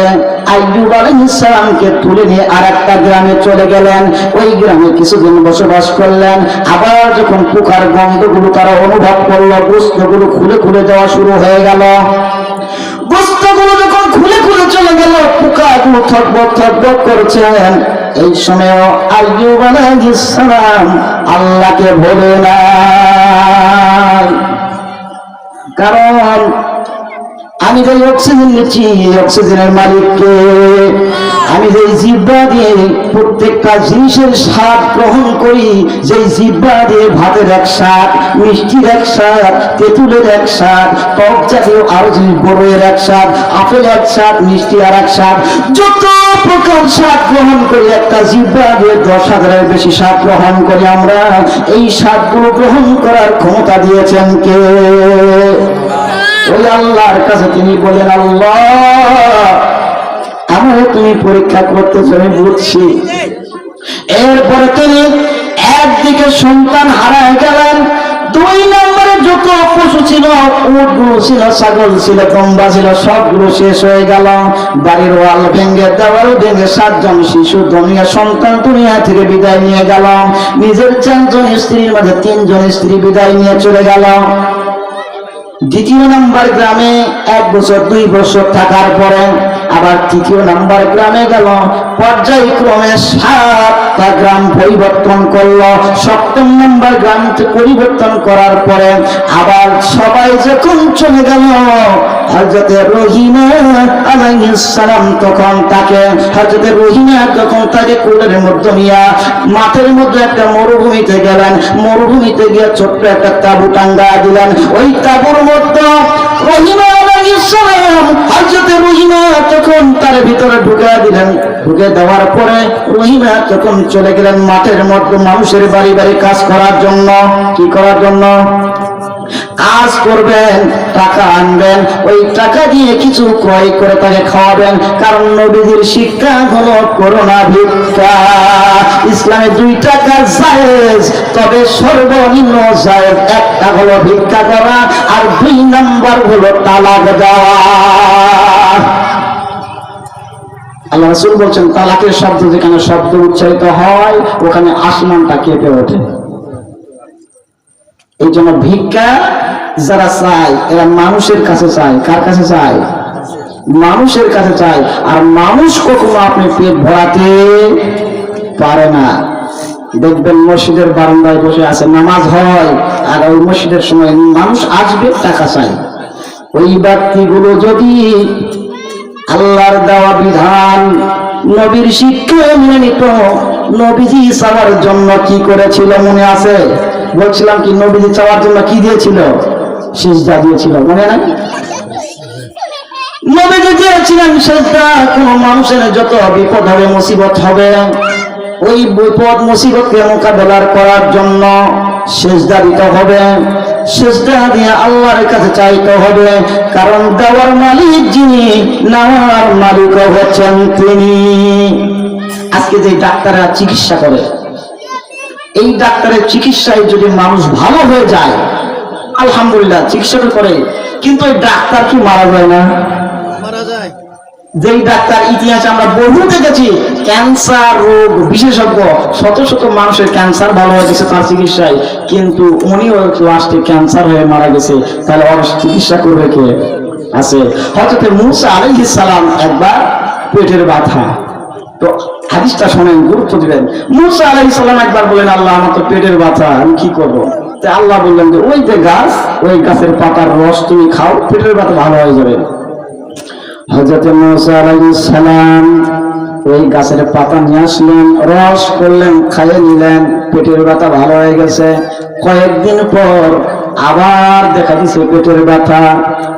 আইয়ুব আলাইহিস সালামকে তুলে নিয়ে আরেকটা গ্রামে চলে গেলেন। ওই গ্রামে কিছুদিন বসবাস করলেন। আবার যখন পোকার গন্ধগুলো তারা অনুভব করলো, গোশতগুলো খুলে খুলে দেওয়া শুরু হয়ে গেল। গোশতগুলো যখন খুলে খুলে চলে গেল, পোকাগুলো থকবক থকবক করছেন। এই সময় আইয়ুব আলাইহিস সালাম আল্লাহকে ভুলে না, কারণ আমি যে অক্সিজেন নিচ্ছি, অক্সিজেনের মালিককে। আমি যে জিহ্বা দিয়ে প্রত্যেকটা জিনিসের স্বাদ গ্রহণ করি, যে জিহ্বা দিয়ে ভাতের এক স্বাদ, মিষ্টির এক স্বাদ, তেঁতুলের এক স্বাদ, টক জাতীয় আরো জিনিস, বড়ের এক স্বাদ, আপেল এক স্বাদ, মিষ্টি আর এক স্বাদ, যত প্রকার স্বাদ গ্রহণ করি একটা জিহ্বা দিয়ে 10,000-এর বেশি স্বাদ গ্রহণ করি আমরা। এই স্বাদগুলো গ্রহণ করার ক্ষমতা দিয়েছেন কে? ওই আল্লাহর কাছে তিনি বলেন, আল্লাহ আমারে তুমি পরীক্ষা করতেছ, আমি বুঝছি। এরপরে তিনি একদিকে সন্তান হারায় গেলেন, 2 নম্বরে যত পশু ছিল, উটগুলো ছিল, ছাগল ছিল, কম্বা ছিল, সবগুলো শেষ হয়ে গেল। বাড়ির ওয়াল ভেঙে, দেওয়াল ভেঙে 7 জন শিশু দুনিয়া সন্তান দুনিয়া থেকে বিদায় নিয়ে গেল। নিজের 4 জন স্ত্রীর মাঝে 3 জন স্ত্রী বিদায় নিয়ে চলে গেল। দ্বিতীয় নাম্বার গ্রামে 1 বছর 2 বছর থাকার পরে আবার তৃতীয় নাম্বার গ্রামে গেল। পর্যায়ক্রমে 7টা গ্রাম পরিবর্তন করলো। 7ম নাম্বার গ্রামকে পরিবর্তন করার পরে আবার সবাই যখন চলে গেল, হযরতে রহিমা আলাইহিস সালাম তখন তাকে কোলের মধ্যে নিয়ে মাঠের মধ্যে একটা মরুভূমিতে গেলেন। মরুভূমিতে গিয়ে ছোট্ট একটা তাঁবু টাঙ্গা দিলেন। ওই তাঁবুর মধ্যে রহিমা আলাইহিস সালাম হযরতে রহিমা তখন তার ভিতরে ঢুকে দিলেন। ঢুকে দেওয়ার পরে রহিমা তখন চলে গেলেন মাঠের মধ্যে মানুষের বাড়ি বাড়ি কাজ করার জন্য। কি করার জন্য? কাজ করবেন, টাকা আনবেন, ওই টাকা দিয়ে কিছু ক্রয় করে তাকে খাওয়াবেন। কারণ নবীজির শিক্ষা হলো করোনা ভিক্ষা। ইসলামে 2টা কাজ জায়েজ, তবে সর্বনিম্ন জায়েজ একটা হলো ভিক্ষা করা, আর 2 নাম্বার হলো তালাক দেওয়া। আল্লাহ রাসূল বলছেন তালাকের শব্দ যেখানে শব্দ উচ্চারিত হয় ওখানে আসমানটা কেঁপে ওঠে। এই জন্য ভিক্ষা যারা চায় এরা মানুষের কাছে চায়। কার কাছে চায়? মানুষের কাছে চায়। আর মানুষ কখনো আপনি পেট ভরাতে পারে না। দেখবেন মসজিদের বারান্দায় বসে আছে, নামাজ হয়, আর ওই মসজিদের সময় মানুষ আসবে টাকা চায়। ওই ব্যক্তিগুলো যদি আল্লাহর দেওয়া বিধান নবীর শিক্ষা মেনে নিত, নবীজি চাওয়ার জন্য কি করেছিল মনে আছে? বলছিলাম কি নবীজি চাওয়ার জন্য কি দিয়েছিল? সিজদা দিয়েছিল, মনে নাই? নবীজি দিয়েছিলেন সিজদা। কোন মানুষের যত বিপদ হবে, মুসিবত হবে, ওই বিপদ মুসিবতকে মোকাবেলা করার জন্য সিজদা দিতে হবে। সিজদা দিয়ে আল্লাহর কাছে চাইতে হবে, কারণ দেওয়ার মালিক যিনি, নেওয়ার মালিক হচ্ছেন তিনি। আজকে যে ডাক্তাররা চিকিৎসা করে, এই ডাক্তারের চিকিৎসায় যদি মানুষ ভালো হয়ে যায় আলহামদুলিল্লাহ, চিকিৎসাটা করে, কিন্তু এই ডাক্তার কি মারা যায় না? মারা যায়। যেই ডাক্তার ইতিহাসে আমরা বহু দেখেছি, ক্যান্সার রোগ বিশেষজ্ঞ, শত শত মানুষের ক্যান্সার ভালো হয়ে গেছে তার চিকিৎসায়, কিন্তু উনিও লাস্টে ক্যান্সার হয়ে মারা গেছে। তাহলে ওর চিকিৎসা করবে কে আছে? হযরত মূসা আলাইহিস সালাম একবার পেটের ব্যথা, তো হাদিসটা শোনেন, গুরুত্ব দিবেন। মূসা আলাইহিস সালাম একবার বলেন, আল্লাহ আমার তো পেটের ব্যথা, আমি কি করব? তো আল্লাহ বললেন যে ওই যে গাছ, ওই গাছের পাতার রস তুমি খাও, পেটের ব্যথা ভালো হয়ে যাবে। হযরত মূসা আলাইহিস সালাম ওই গাছের পাতা নিয়ে আসলেন, রস করলেন, খাইয়ে নিলেন, পেটের ব্যথা ভালো হয়ে গেছে। কয়েকদিন পর আবার দেখা দিচ্ছে পেটের ব্যথা।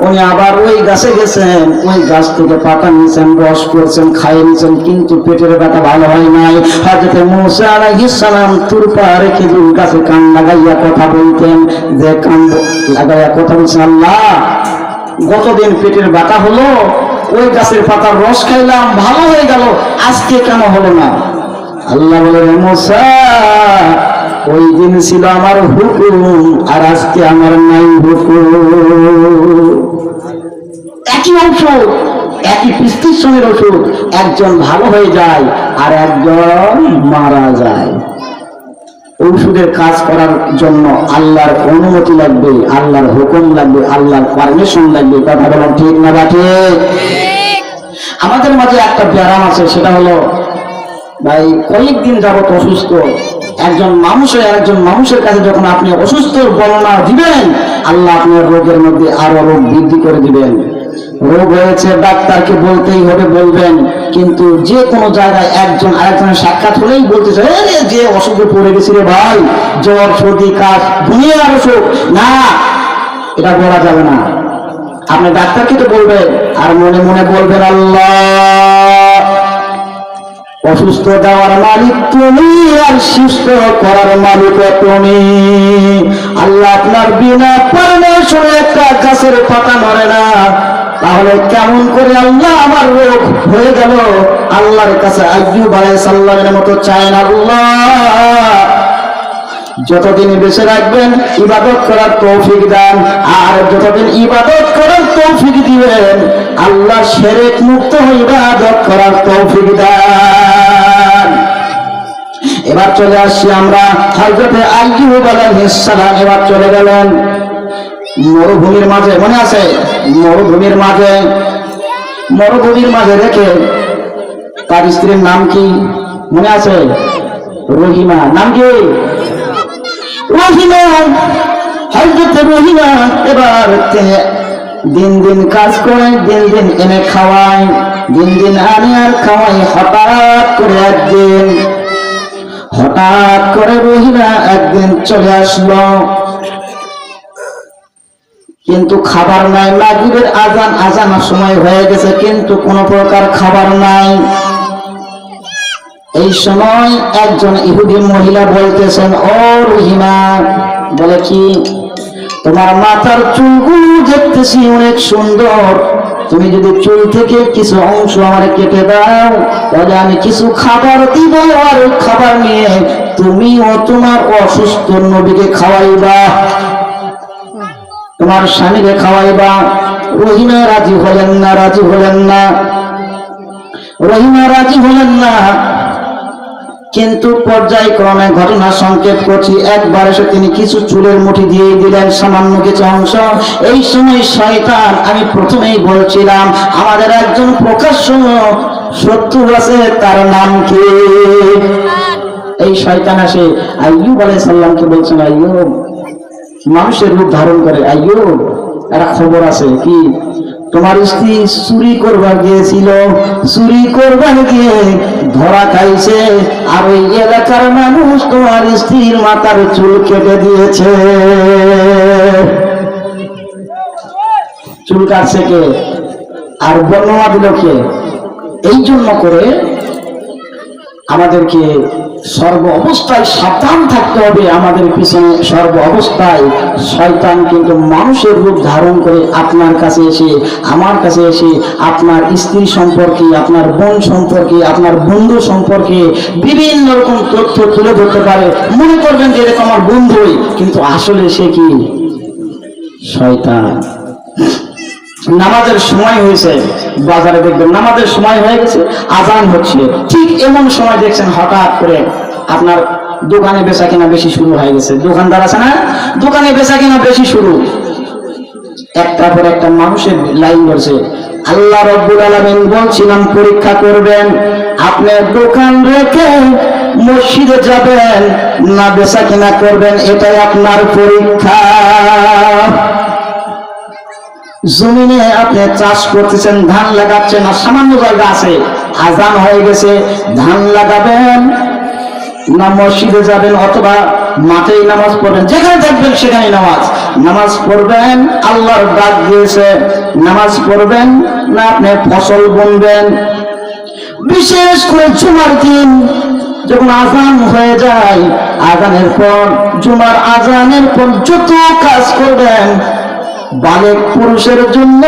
উনি আবার ওই গাছে গেছেন, ওই গাছ থেকে পাতা নিয়েছেন, রস করছেন, খাইয়ে নিয়েছেন, কিন্তু পেটের ব্যথা ভালো হয় নাই। হযরত মূসা আলাইহিস সালাম তুরপা রেখে গাছে কান লাগাইয়া কথা বলতেন, যে কান লাগাইয়া কথা বলছেন, আল্লাহ গতদিন পেটের ব্যথা হলো, ওই গাছের পাতার রস খাইলাম, ভালো হয়ে গেল, আজকে কেন হলো না? আল্লাহ বলেন, মূসা ওই দিন ছিল আমার হুকুম, আর আজকে আমার নাই হুকুম। একই ঔষধ, একই প্রেসক্রিপশনের ওষুধ, একজন ভালো হয়ে যায় আর একজন মারা যায়। ঔষধের কাজ করার জন্য আল্লাহর অনুমতি লাগবে, আল্লাহর হুকুম লাগবে, আল্লাহর পারমিশন লাগবে। কথা বলেন ঠিক না ঠিক? আমাদের মাঝে একটা ব্যারাম আছে, সেটা হলো ভাই কয়েকদিন যাবত অসুস্থ একজন মানুষের কাছে যখন আপনি অসুস্থর বর্ণনা দিবেন, আল্লাহ আপনার রোগের মধ্যে আরো রোগ বৃদ্ধি করে দিবেন। রোগ হয়েছে ডাক্তারকে বলতেই হবে, বলবেন, কিন্তু যে কোনো জায়গায় একজন আরেকজনের সাক্ষাৎ হলেই বলতেছে, যে অসুখে পড়ে গেছি রে ভাই, জ্বর সর্দি কাশ দুনিয়ার অসুখ, না, এটা বলা যাবে না। আপনি ডাক্তারকে তো বলবেন, আর মনে মনে বলবেন, আল্লাহ অসুস্থ দেওয়ার মালিক তুমি, আর সুস্থ করার মালিক তুমি। আল্লাহ আপনার বিনা পারমিশনে একটা গাছের পাতা নড়ে না, তাহলে কেমন করে আল্লাহ আমার রোগ হয়ে গেল? আল্লাহর কাছে আইয়ুব আলাইহিস সালামের মতো চায় না, আল্লাহ যতদিন বেঁচে রাখবেন ইবাদত করার তৌফিক দেন, আর যতদিন ইবাদত করার তৌফিক দিবেন আল্লাহ শিরক মুক্ত ইবাদত করার তৌফিক দেন। এবার চলে আসছি আমরা হযরত আইয়ুব আলাইহিস সালাম। এবার চলে গেলেন মরুভূমির মাঝে, মনে আছে? মরুভূমির মাঝে রেখে তার স্ত্রীর নাম কি মনে আছে? রহিমা। নাম কি? রহিমা। হযরত রহিমা এবার দিন দিন কাজ করে, দিন দিন এনে খাওয়ায়, দিন দিন আনে আর খাওয়াই। হঠাৎ করে রহিমা একদিন চলে আসলো, কিন্তু খাবার নাই। মাগরিবের আজানের সময় হয়ে গেছে, কিন্তু কোনো প্রকার খাবার নাই। এই সময় একজন ইহুদি মহিলা বলতেছেন, ও রহিমা, বলে কি, তোমার মাথার চুলগুলো দেখতেছি অনেক সুন্দর, তুমি যদি চুল থেকে কিছু অংশ আমার কেটে দাও তাহলে আমি কিছু খাবার দিব, আর ওই খাবার নিয়ে তুমি ও তোমার অসুস্থ নবীকে খাওয়াইবা, তোমার স্বামীকে খাওয়াইবা। রহিমা রাজি হলেন না। কিন্তু পর্যায়ক্রমে ঘটনা সংকেত করছি, একবার এসে তিনি কিছু চুলের মুঠি দিয়ে দিলেন, সামান্য কিছু অংশ। এই সময় শয়তান, আমি প্রথমেই বলছিলাম আমাদের একজন প্রকাশ্য শত্রু আছে, তার নাম কি? এই শয়তান আসে আইয়ুব আলাইহিস সালামকে বলছেন, আইয়ুব, মানুষের রূপ ধারণ করে, আইয়ুব একটা খবর আছে, কি, তোমার স্ত্রী চুরি করবার গিয়েছিল, চুরি করবার গিয়ে ধরা খাইছে, আর ওই এলাকার মানুষ তোমার স্ত্রীর মাথার চুল কেটে দিয়েছে। চুল কাটছে কে আর বর্ণনা দিল কে? এই জন্য করে আমাদেরকে সর্ব অবস্থায় সাবধান থাকতে হবে। আমাদের পিছনে সর্ব অবস্থায় শয়তান কিন্তু মানুষের রূপ ধারণ করে আপনার কাছে এসে, আমার কাছে এসে আপনার স্ত্রী সম্পর্কে, আপনার বোন সম্পর্কে, আপনার বন্ধু সম্পর্কে বিভিন্ন রকম তথ্য তুলে ধরতে পারে। মনে করবেন যে এরকম আমার বন্ধুই, কিন্তু আসলে সে কি? শয়তান। নামাজের সময় হয়েছে, বাজারে দেখবেন নামাজের সময় হয়ে গেছে, আজান হচ্ছে, ঠিক এমন সময় দেখছেন হঠাৎ করে আপনার দোকানে বেচা কিনা বেশি শুরু হয়ে গেছে। দোকানদার আছে না, দোকানে বেচা কিনা বেশি শুরু, একটার পর একটা মানুষের লাইন ধরছে। আল্লাহ রাব্বুল আলামিন বলছিলাম পরীক্ষা করবেন, আপনি দোকান রেখে মসজিদে যাবেন না বেচা কিনা করবেন, এটাই আপনার পরীক্ষা। জমিনে আপনি চাষ করতেছেন, ধান লাগাচ্ছেন, আর সামান্য জায়গা আছে, আজান হয়ে গেছে, ধান লাগাবেন না মসজিদে যাবেন অথবা মাঠেই নামাজ পড়বেন, যেখানে থাকবেন সেখানে নামাজ পড়বেন। আল্লাহর ডাক দিয়েছে, নামাজ পড়বেন না আপনি ফসল বুনবেন। বিশেষ করে জুমার দিন যখন আজান হয়ে যায়, আজানের পর, জুমার আজানের পর যত কাজ করবেন, বালেক পুরুষের জন্য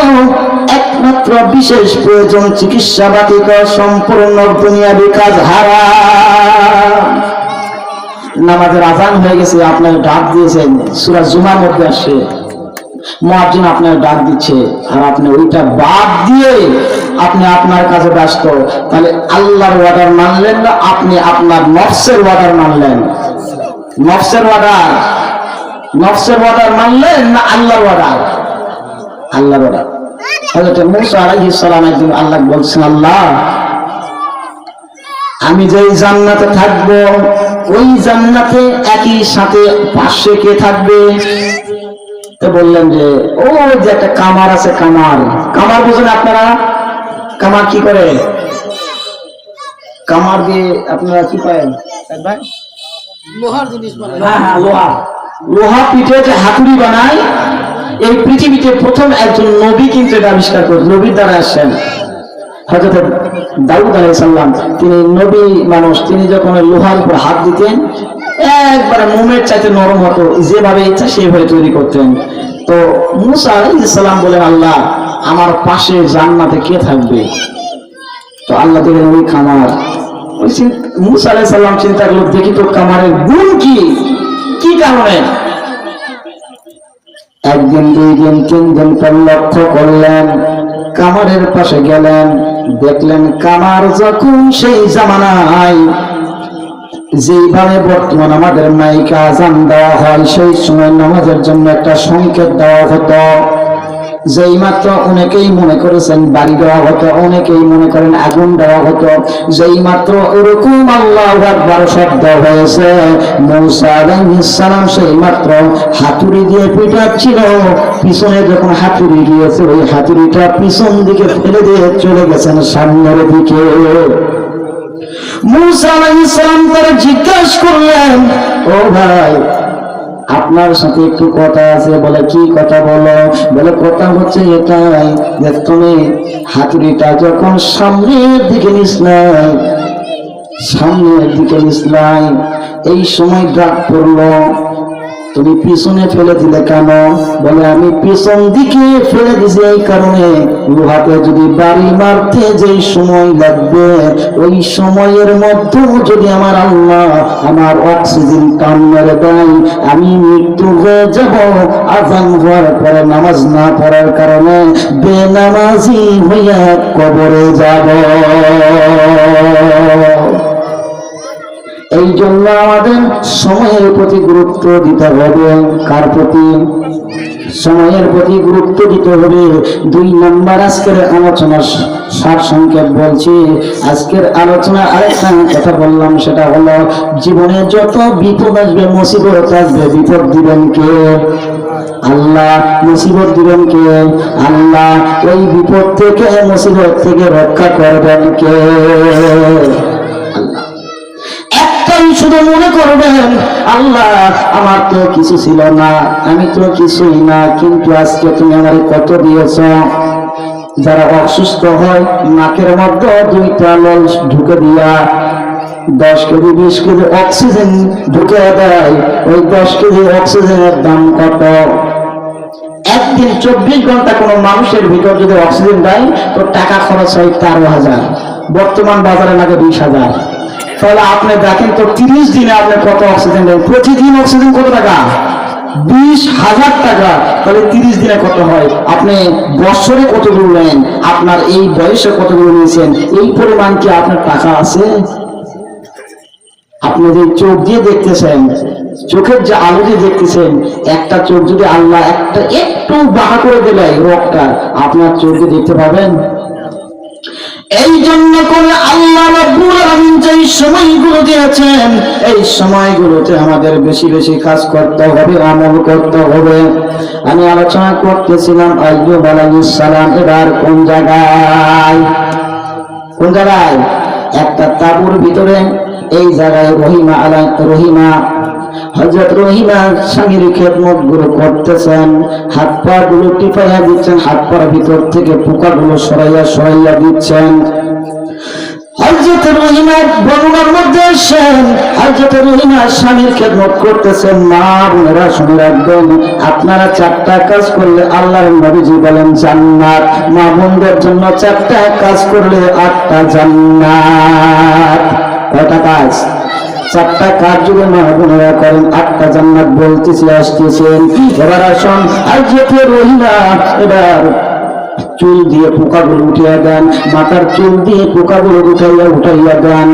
একমাত্র বিশেষ প্রয়োজন চিকিৎসা ব্যতীত সম্পূর্ণ দুনিয়াবি কাজ হারাম। নামাজের আজান হয়ে গেছে, আপনার ডাক দিয়েছেন, সূরা জুমার মধ্যে আসে, মুয়াজ্জিন আপনার ডাক দিচ্ছে, আর আপনি ওইটা বাদ দিয়ে আপনি আপনার কাছে ব্যস্ত, তাহলে আল্লাহর ওয়ার্ডার মানলেন না আপনি আপনার নফসের ওয়ার্ডার মানলেন? নফসের ওয়ার্ডার মানলেন না আল্লাহর ওয়ার্ডার? আল্লাহর ওয়ার্ডার। হযরত মূসা আলাইহিস সালাম একদিন আল্লাহ বলছেন, আল্লাহ, আমি যেই জান্নাতে থাকবো ওই জান্নাতে একই সাথে পাশে কে থাকবে? তো বললেন যে ও যে একটা কামার আছে, কামার বুঝেন আপনারা? কামার কি করে? কামার দিয়ে আপনারা কি পাবেন? লোহার জিনিস বানায়। হ্যাঁ, লোহা পিঠে যে হাতুড়ি বানায়, এই পৃথিবীতে প্রথম একজন নবী কিন্তু এটা আবিষ্কার করে, নবীর দ্বারা আসেন হযরত দাউদ আলাইহিস সালাম। তিনি নবী মানুষ, তিনি যখন লোহার উপর হাত দিতেন একবারে মোমের চাইতে নরম হতো, যেভাবে ইচ্ছা সেভাবে তৈরি করতেন। তো মূসা আলাইহিস সালাম বলেন, আল্লাহ, আমার পাশে জান্নাতে কে থাকবে? তো আল্লাহ দিলেন ওই কামার। মূসা আলাইহিস সালাম চিন্তা করলো, দেখি তো কামারের গুণ কি কারণে? একদিন, 2 দিন, 3 দিন পর লক্ষ্য করলেন, কামারের পাশে গেলেন, দেখলেন কামার যখন সেই জামানায় যেইভাবে বর্তমান আমাদের মাইকে আজান দেওয়া হয়, সেই সময় নামাজের জন্য একটা সংকেত দেওয়া হতো। যেই মাত্র অনেকেই মনে করেছেন বাড়ি দেওয়া হতো, অনেকেই মনে করেন আগুন দেওয়া হতো। যেই মাত্র এরকম আল্লাহু আকবার শব্দ হয়েছে, মূসা আলাইহিস সালাম সেই মাত্র হাতুড়ি দিয়ে পিটাচ্ছিল। পিছনে যখন হাতুড়ি গিয়েছে, ওই হাতুড়িটা পিছন দিকে ফেলে দিয়ে চলে গেছেন সামনের দিকে। মূসা আলাইহিস সালাম তারা জিজ্ঞাসা করলেন, ও ভাই, আপনার সাথে একটু কথা আছে। বলে, কি কথা বলো? বলে, কথা হচ্ছে এটাই যে তুমি হাতুড়িটা যখন সামনের দিকে নিসলাই, এই সময় ডাক পড়লো, তুমি পিছনে ফেলে দিলে কেন? বলে, আমি পিছন দিকে ফেলে দিছি এই কারণে, লোহাতে যদি বাড়ি মারতে যেই সময় লাগবে, ওই সময়ের মধ্যে যদি আমার আল্লাহ আমার অক্সিজেন টান মেরে দেয়, আমি মৃত্যু হয়ে যাব। আযান হওয়ার পরে নামাজ না পড়ার কারণে বেনামাজি হইয়া কবরে যাব। এই জন্য আমাদের সময়ের প্রতি গুরুত্ব দিতে হবে। কার প্রতি? সময়ের প্রতি গুরুত্ব দিতে হবে। 2 নম্বর আজকের আলোচনা সার সংক্ষেপ বলছি। আজকের আলোচনা আরেকটা কথা বললাম, সেটা হলো জীবনে যত বিপদ আসবে, মুসিবত আসবে, বিপদ দিবেন কে? আল্লাহ। মুসিবত দিবেন কে? আল্লাহ। ওই বিপদ থেকে, মুসিবত থেকে রক্ষা করবেন কে? আল্লাহ। শুধু মনে করবেন, আল্লাহ আমার তো কিছু ছিল না, আমি তো কিছুই না, কিন্তু আজকে তুমি আমারে কত দিয়েছ। যারা অসুস্থ হয়, নাকের মধ্যে 2টা নল ঢুকে দিয়া 10 কেজি 20 কেজি অক্সিজেন ঢুকে দেয়। ওই 10 কেজি অক্সিজেনের দাম কত? একদিন 24 ঘন্টা কোনো মানুষের ভিতর যদি অক্সিজেন দেয়, তো টাকা খরচ হয় 13,000। বর্তমান বাজারে লাগে 20,000। তাহলে আপনি দেখেন তো 30 দিনে আপনি কত অক্সিজেন দেন? প্রতিদিন অক্সিজেন কত টাকা? 20,000 টাকা। তাহলে 30 দিনে কত হয়? আপনি বছরে কতগুলো নেন? আপনার এই বয়সে কতগুলো নিয়েছেন? এই পরিমাণ কি আপনার টাকা আছে? আপনি যে চোখ দিয়ে দেখতেছেন, চোখের যে আলো দিয়ে দেখতেছেন, একটা চোখ যদি আল্লাহ একটু বাঁকা করে দিলে রোগটা, আপনার চোখ দিয়ে দেখতে পাবেন? এই জন্য করে আল্লাহ রাব্বুল আলামিন যে সময়গুলো দিয়েছেন, এই সময়গুলোতে আমাদের বেশি বেশি কাজ করতে হবে, আমল করতে হবে। আমি আলোচনা করতেছিলাম আইয়ুব আলাইহিস সালাম এবার কোন জায়গায়? একটা তাঁবুর ভিতরে। এই জায়গায় রহিমা হযরত রহিমা স্বামীর খেদমত গুলো করতেছেন, হাত পা গুলো টিপাইয়া দিচ্ছেন, হাত পার ভিতর থেকে পোকা গুলো সরাইয়া দিচ্ছেন। হযরত রহিমা বর্ণনার মধ্যে আসেন, হযরত রহিমা স্বামীর খেদমত করতেছেন। মা বোনেরা শুনে রাখবেন, আপনারা 4টা কাজ করলে আল্লাহর নবীজি বলেন জান্নাত। মা বোনদের জন্য 4টা কাজ করলে 8টা জান্নাত। কয়টা কাজ? 4টা কাজ যদি মা বোনেরা করেন, 8টা জান্নাত বলতেছি, আসতেছেন। এবার আসুন, হযরত রহিমা এবার চুল দিয়ে পোকাগুলো উঠিয়া দেন, মাথার চুল দিয়ে পোকাগুলো উঠাইয়া দেন।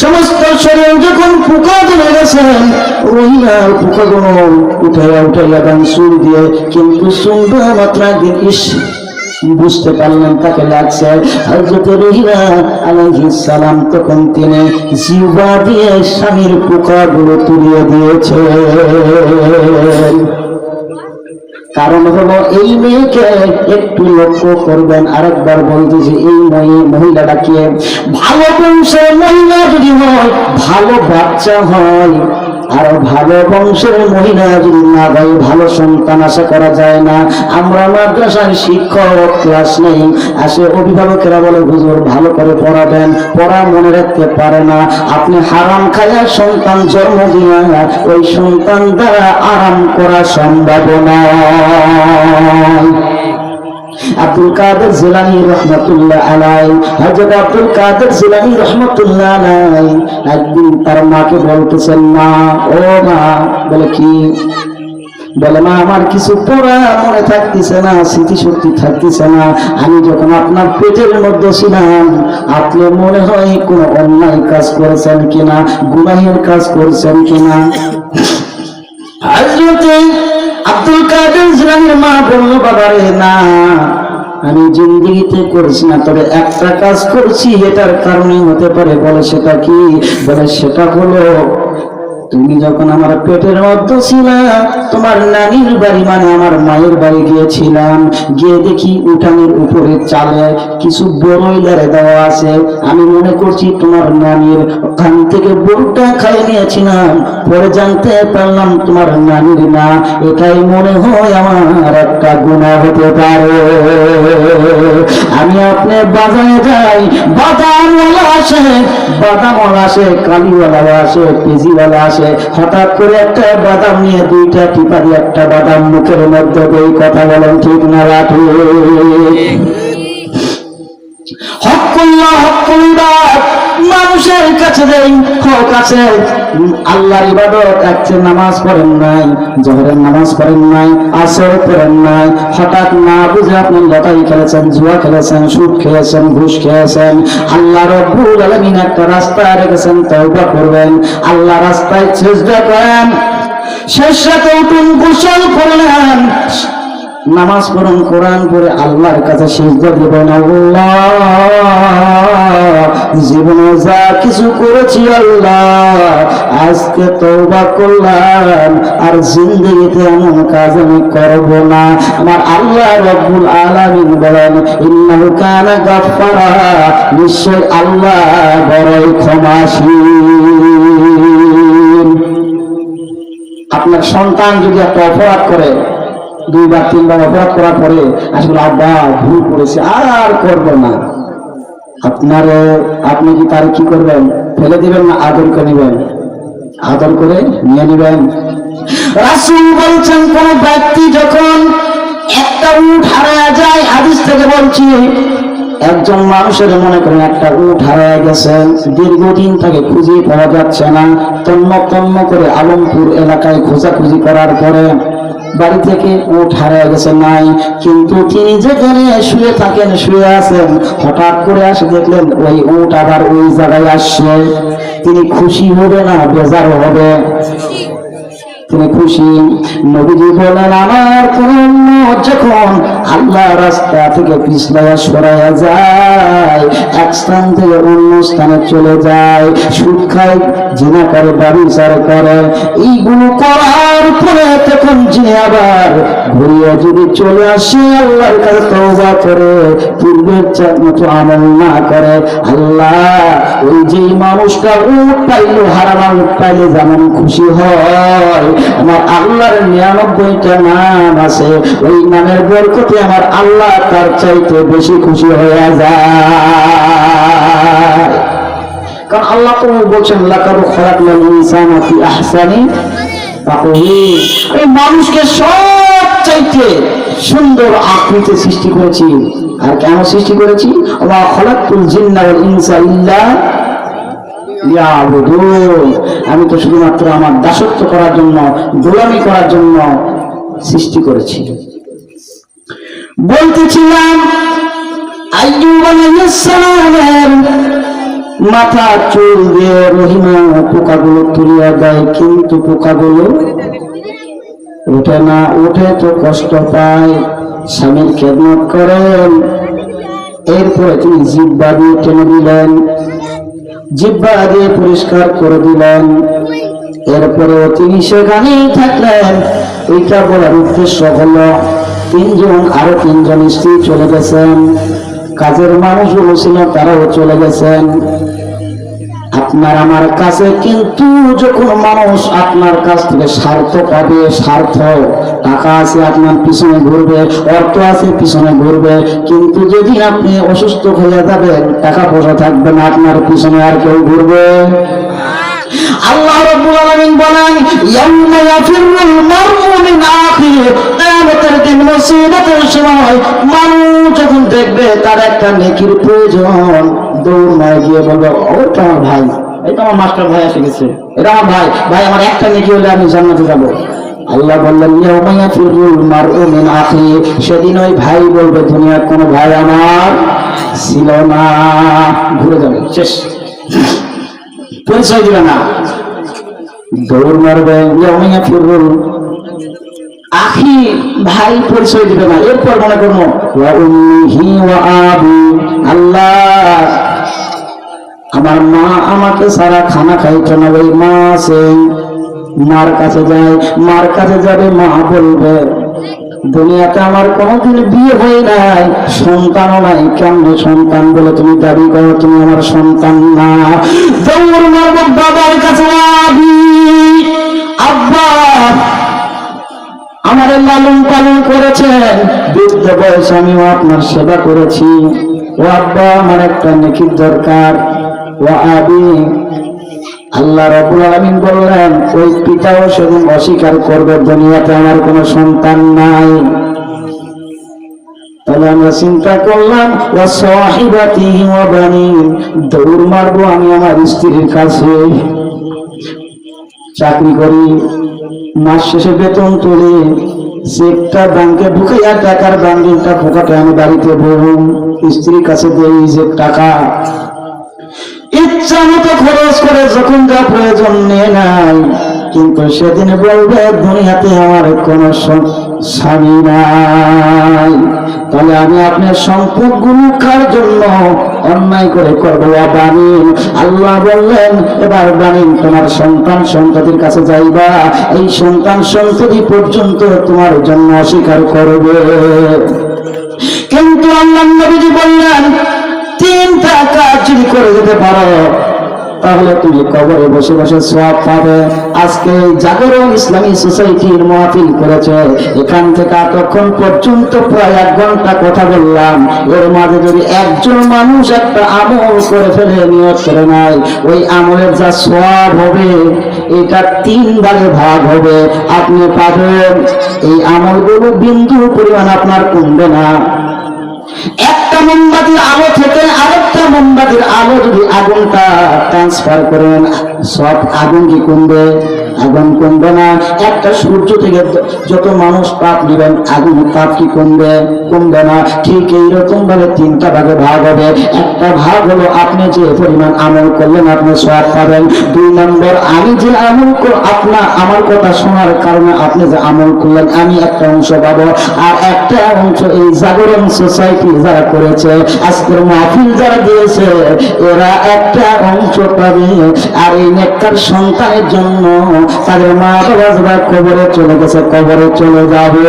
সমস্ত শরীর যখন পোকা ধরে গেছেন, রহিমা পোকাগুলো উঠাইয়া দেন চুল দিয়ে। কিন্তু সুন্দর মাত্রা দিস বুঝতে পারলেন তাকে লাগছে। হযরত রহিমা আলাইহিস সালাম তখন তিনি জিহ্বা দিয়ে স্বামীর পোকাগুলো তুলিয়ে দিয়েছে। কারণ হলো, এই মেয়েকে একটু লক্ষ্য করবেন। আরেকবার বলতেছি, এই মহিলাটাকে ভালো বংশের মহিলা যদি হয়, ভালো বাচ্চা হয়। আর ভালো বংশের মহিলা যদি না হয়, ভালো সন্তান আশা করা যায় না। আমরা মাদ্রাসায় শিক্ষক ক্লাস নেই, আসে অভিভাবকেরা বলে, হুজুর ভালো করে পড়াবেন, পড়া মনে রাখতে পারে না। আপনি হারাম খায়া সন্তান জন্ম দিয়া ওই সন্তান দ্বারা আরাম করা সম্ভব নয়। আব্দুল কাদের জিলানী রহমাতুল্লাহ আলাইহি, হযরত আব্দুল কাদের জিলানী রহমাতুল্লাহ আলাইহি একদিন তার মাকে বলতেছেন, মা, ও মা। বলে, কি? বলে মা আমার কিছু পড়া মনে থাকতেছে না, স্মৃতিশক্তি থাকতেছে না। আমি যখন আপনার পেটের মধ্যে ছিলাম আপনি মনে হয় কোন অন্যায় কাজ করেছেন কিনা, গুনাহের কাজ করেছেন কিনা। হযরতে আব্দুল কাদের জিলানীর মা বলল বাবা রে না, আমি জিন্দেগিতে করছি না, তবে একটা কাজ করছি, এটার কারণে হতে পারে। বলে সেটা কি? বলে সেটা হলো তুমি যখন আমার পেটের মধ্যে ছিলা তোমার নানির বাড়ি মানে আমার মায়ের বাড়ি গিয়েছিলাম, গিয়ে দেখি উঠানের উপরে চালে কিছু বড়ই লারে দেওয়া আছে। আমি মনে করছি তোমার নানির ওখান থেকে বড়টা খাই নিয়েছিলাম, পরে জানতে পারলাম তোমার নানির না। এটাই মনে হয় আমার একটা গুনাহ হতে পারে। আমি আপনি বাজারে যাই, বাদামওয়ালা আসে, বাদামওয়ালা আসে, কালিওয়ালা আসে, পেজিওয়ালা আসে, হঠাৎ করে একটা বাদাম নিয়ে দুইটা টিপা দিয়ে একটা বাদাম মুখের মধ্যে দেই। কথা বলেন ঠিক না রাখি? হকুল্লাহ হকুল্লাহ মানুষের কাছে দেই, হক আছে। আল্লাহর ইবাদত আছে, নামাজ পড়েন নাই, জোহরের নামাজ পড়েন নাই, আসর পড়েন নাই, হঠাৎ না বুঝে আপনি লটারি খেলেছেন, জুয়া খেলেছেন, সুদ খেয়েছেন, ঘুষ খেয়েছেন। আল্লাহ রব্বুল আলামিন একটা রাস্তা রেখেছেন, তওবা করবেন, আল্লাহ রাস্তায় সিজদা করেন, শেষ রাতে উঠুন, গোসল করলেন, নামাজ পড়ুন, কোরআন পড়ে আল্লাহর কাছে সিজদা দিবেন। আল্লাহ জীবনে যা কিছু করেছি আল্লাহ আজকে তওবা করলাম, আর জিন্দেগিতে এমন কাজ আমি করব না। আমার আল্লাহ রব্বুল আলামিন বলেন ইন্নাহু কানা গাফফারা, নিশ্চয় আল্লাহ বড়ই ক্ষমাশীল। আপনার সন্তান যদি একটা অপরাধ করে, দুইবার তিনবার অপরাধ করার পরে আসলে আব্বা ভুল করেছে আর করবো না, আপনি কি তার কি করবেন? ফেলে দিবেন না আদর করে নেবেন? আদর করে নিয়ে নেবেন। রাসূল বলছেন কোন ব্যক্তি যখন একটা উট হারায় যায়, হাদিস থেকে বলছি, একজন মানুষের মনে করেন একটা উট হারায় গেছে, দীর্ঘদিন তাকে খুঁজে পাওয়া যাচ্ছে না, তন্ন তন্ন করে আলমপুর এলাকায় খোঁজাখুঁজি করার পরে বাড়ি থেকে উট হারিয়ে গেছে নাই, কিন্তু তিনি যেখানে শুয়ে থাকেন, শুয়ে আছেন, হঠাৎ করে আসে দেখলেন ওই উট আবার ওই জায়গায় আসছে। তিনি খুশি হবে না বেজার হবে? তিনি খুশি। নবীজি বলেন আমার কোন উম্মত যখন আল্লাহ রাস্তা থেকে পিছলায়া সরাইয়া যায়, এক স্থান থেকে অন্য স্থানে চলে যায়, সুদ খায়, জিনা করে, ব্যভিচার করে, এইগুলো করার পরে তখন যিনি আবার ঘুরিয়ে যদি চলে আসে আল্লাহর কাছে তওবা করে, পূর্বের মতো আমল না করে, আল্লাহ ওই যে মানুষটা উট পাইলো, হারানো উট পাইলে যেমন খুশি হয়, আমার আল্লাহর 99টা নাম আছে, ওই নামের বরকতে আমার আল্লাহ তার চাইতে বেশি খুশি হয়ে যায়। কারণ আল্লাহ তো বলছেন লাকাদ খালাকনাল ইনসানা ফি আহসানি তাকওয়িম, এই মানুষকে সব চাইতে সুন্দর আকৃতিতে সৃষ্টি করেছি। আর কেন সৃষ্টি করেছি? ওয়া খালাকতুল জিন্না ওয়াল ইনসা ইল্লা লিয়াবুদুন, আমি তো শুধুমাত্র আমার দাসত্ব করার জন্য, গোলামি করার জন্য সৃষ্টি করেছি। বলতেছিলাম আইয়ুব আলাইহিস সালামের মাথা চুল দিয়ে রহিমা পোকাগুলো তুলিয়া দেয়, কিন্তু পোকাগুলো ওঠে না, উঠে তো কষ্ট পায়, স্বামীর খেদমত করেন। এরপরে তিনি জিহ্বা দিয়ে টেনে দিলেন, জিহ্বা দিয়ে পরিষ্কার করে দিলেন, এরপরে তিনি সেখানেই থাকলেন। এইটা বলার উদ্দেশ্য হলো আরো তিনজন স্ত্রী চলে গেছেন, কাজের মানুষগুলো ছিল তারাও চলে গেছেন আপনার আমার কাছে। কিন্তু যখন মানুষ আপনার কাছ থেকে স্বার্থ পাবে, স্বার্থ, টাকা আছে আপনার পিছনে ঘুরবে, অর্থ আছে পিছনে ঘুরবে, কিন্তু যেদিন আপনি অসুস্থ হয়ে যাবেন, টাকা পয়সা থাকবে না, আপনার পিছনে আর কেউ ঘুরবে? আল্লাহ রাব্বুল আলামিন বলেন ইয়াউমা ইয়াফিরুল মারউ মিন আখিহি, কিয়ামতের দিন মুসিবতের সময় মানুষ যখন দেখবে তার একটা নেকির প্রয়োজন, দৌড় মারে গিয়ে বলবে ওটা আমার ভাই, এটা আমার মাস্টার ভাই এসে গেছে, এটা আমার ভাই, ভাই আমার একটা নেকি হলে আমি জান্নাতে যাব। আল্লাহ বললেন ইয়াউমা ইয়াফিরুল মারউ মিন আখি, সেদিন ওই ভাই বলবে দুনিয়ার কোন ভাই আমার ছিল না, ঘুরে যাবে, শেষ, পরিচয় দিবে না, দৌড় মারবে। ইয়াউমা ইয়াফিরুল আখি, ভাই পরিচয় দিবে না। এরপর মনে করবো ওয়া উম্মিহি ওয়া আবি, আল্লাহ আমার মা আমাকে সারা খানা খাইতো না, ওই মা আছে, মার কাছে যায়, মার কাছে যাবে, মা বলবে দুনিয়াতে আমার কোনোদিন বিয়ে হয় নাই, সন্তানও নাই, কেমন সন্তান বলে তুমি দাবি করো, তুমি আমার সন্তান না। দৌড় মারবো বাবার কাছে, আবি, আব্বা আমার লালন পালন করেছেন, বৃদ্ধ বয়স আমিও আপনার সেবা করেছি, ও আব্বা আমার একটা নেকির দরকার, ও আবি। আল্লাহ রাব্বুল আলামিন বললেন ওই পিতাও সেদিন অস্বীকার করবে দুনিয়াতে আমার কোনো সন্তান নাই। তাহলে আমরা চিন্তা করলাম ওয়া সাহিবাতিহি ওয়া বানি, দৌড় মারবো আমি আমার স্ত্রীর কাছে, চাকরি করি, মাস শেষে বেতন তুলি, চেকটা ব্যাংকে ঢুকাইয়া টাকার বান্ডিলটা ঢুকাতে আমি বাড়িতে বলবো, স্ত্রীর কাছে দেই যে টাকা, ইচ্ছা মতো খরচ করে যখন যা প্রয়োজন নিয়ে নাই, কিন্তু সেদিন বলবে দুনিয়াতে আমার কোন স্বামী নাই। তাহলে আমি আপনার সম্পদ গুলো কার জন্য অন্যায় করে করবো? বানিন, আল্লাহ বললেন এবার বানিন তোমার সন্তান সন্ততির কাছে যাইবা, এই সন্তান সন্ততি পর্যন্ত তোমার জন্য অস্বীকার করবে। কিন্তু আল্লাহ নবীজি বললেন তিনটা কাজ যদি করে যেতে পারো তাহলে তুমি কবরে বসে বসে সওয়াব পাবে। আজকে জাগরণ ইসলামী সোসাইটির মাহফিল করেছে, এখান থেকে এতক্ষণ পর্যন্ত প্রায় 1 ঘন্টা কথা বললাম, এর মাঝে যদি একজন মানুষ একটা আমল করে ফেলে নিয়ত করে নাই, ওই আমলের যা সওয়াব হবে এটা 3 ভাগে ভাগ হবে, আপনি পাবেন। এই আমলগুলো বিন্দু পরিমাণ আপনার কমবে না। একটা মোমবাতির আলো থেকে আরেকটা মোমবাতির আলো যদি আগুনটা ট্রান্সফার করেন, সব আগুন কি কমবে? আগুন কমবে না। একটা সূর্য থেকে যত মানুষ তাপ নেবেন, আগুন তাপ কি কমবে? কমবে না। ঠিক এইরকম ভাবে 3টা ভাগে ভাগ হবে। একটা ভাগ হলো আপনি যে পরিমাণ আমল করলেন আপনি সওয়াব পাবেন। 2 নম্বর, আমি যে আমল আমার কথা শোনার কারণে আপনি যে আমল করলেন আমি একটা অংশ পাবো। আর একটা অংশ এই জাগরণ সোসাইটি যারা করেছে, আজকের মাহফিল যারা দিয়েছে, এরা একটা অংশ পাবে। আর এই নেককার সন্তানের জন্য তাদের মা বাবা যারা কবরে চলে গেছে, কবরে চলে যাবে।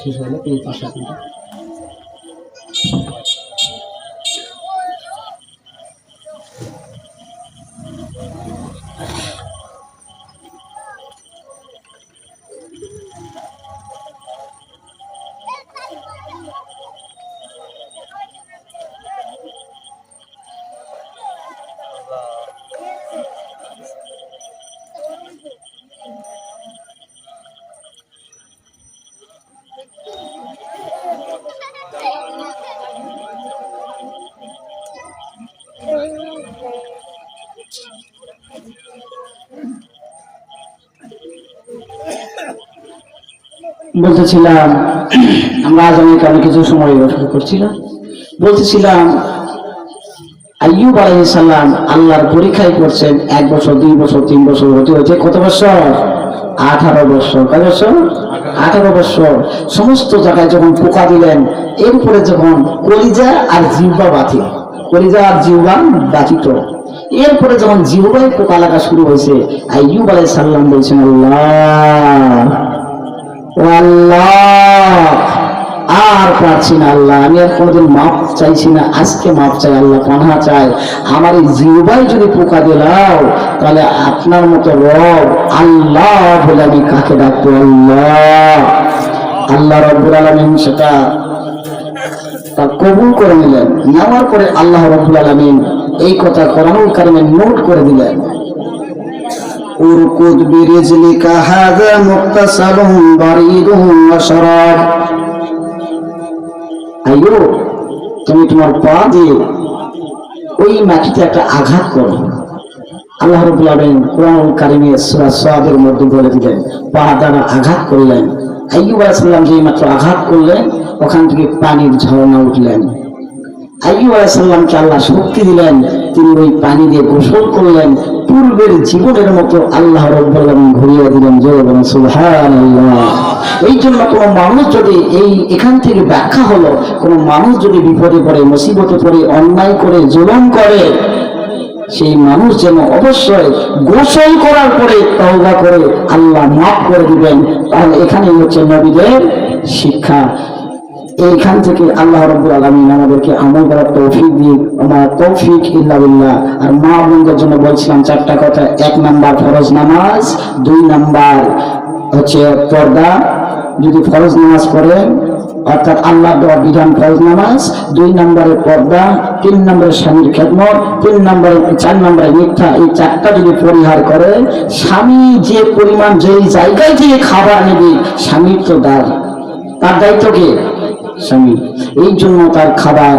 শেষ হলো এই পাশে বলতেছিলাম আমরা আজ আমি কিছু সময় অপেক্ষা করছিলাম, বলতেছিলাম আইয়ুব আলাইহিস সালাম আল্লাহর পরীক্ষায় করছেন 1 বছর 2 বছর 3 বছর হতে হতে কত বছর? 18 বছর। কয় বছর? 18 বছর। সমস্ত জায়গায় যখন পোকা দিলেন, এরপরে যখন কলিজা আর জিহ্বা বাতিল, কলিজা আর জিহ্বা বাতিত, এরপরে যখন জিহ্বায় পোকা লাগা শুরু হয়েছে, আইয়ুব আলাইহিস সালাম বলছেন আল্লাহ আর পারছি না আল্লাহ, আমি আর কোনোদিন মাপ চাইছি না, আজকে মাপ চাই আল্লাহ, পানাহা চাই, আমার এই জিহ্বায় যদি পোকা দিলাও তাহলে আপনার মতো রব আল্লাহ বলে আমি কাকে ডাকবো? আল্লাহ। আল্লাহ রাব্বুল আলামিন সেটা তা কবুল করে নিলেন। নেওয়ার পরে আল্লাহ রাব্বুল আলামিন এই কথা কোরআনুল কারীমে নোট করে দিলেন, উরকুদ বিরিজলিকা হাযা মুক্তাসালুন বারিদুন ওয়া শারাব। আইয়ুব, তুমি তোমার পা দিয়ে ওই মাটিতে একটা আঘাত করো। আল্লাহ রাব্বুল আলামিন কোরআনুল কারীমে সূরা সাদের মধ্যে বলে দিলেন, পা দ্বারা আঘাত করলেন। আইয়ুব আলাইহিস সালাম যেই মাত্র আঘাত করলেন, ওখান থেকে পানির ঝর্ণা উঠলেন। আইয়ুব আলাইহিস সালামকে আল্লাহ শক্তি দিলেন, তিনি ওই পানি দিয়ে গোসল করলেন, পূর্বের জীবনের মতো আল্লাহ রাব্বুল আলামিন ঘুরিয়ে দিলেন। জয় বলেন সুবহানাল্লাহ। এই জন্য কোনো মানুষ যদি এখান থেকে ব্যাখ্যা হলো, কোনো মানুষ যদি বিপদে পড়ে, মুসিবতে পড়ে, অন্যায় করে, জুলুম করে, সেই মানুষ যেন অবশ্যই গোসল করার পরে তওবা করে আল্লাহ মাফ করে দিবেন। তাহলে এখানেই হচ্ছে নবীদের শিক্ষা। এইখান থেকে আল্লাহ রাব্বুল আলামিন আমাদেরকে আমল করার তৌফিক দিক, আমার তৌফিক ইল্লা বিল্লাহ। আর মা বোনদের জন্য বলছিলাম 4টা কথা। 1 নাম্বার ফরজ নামাজ, 2 নাম্বার হচ্ছে পর্দা, যদি ফরজ নামাজ পড়েন অর্থাৎ আল্লাহ দেওয়া বিধান ফরজ নামাজ, 2 নম্বরে পর্দা, 3 নম্বরে স্বামীর খেদমত, 4 নম্বরে মিথ্যা। এই 4টা যদি পরিহার করে, স্বামী যে পরিমাণ যেই জায়গায় থেকে খাবার নেবে, স্বামীর তো তার দায়িত্ব কে? স্বামী। এই জন্য তার খাবার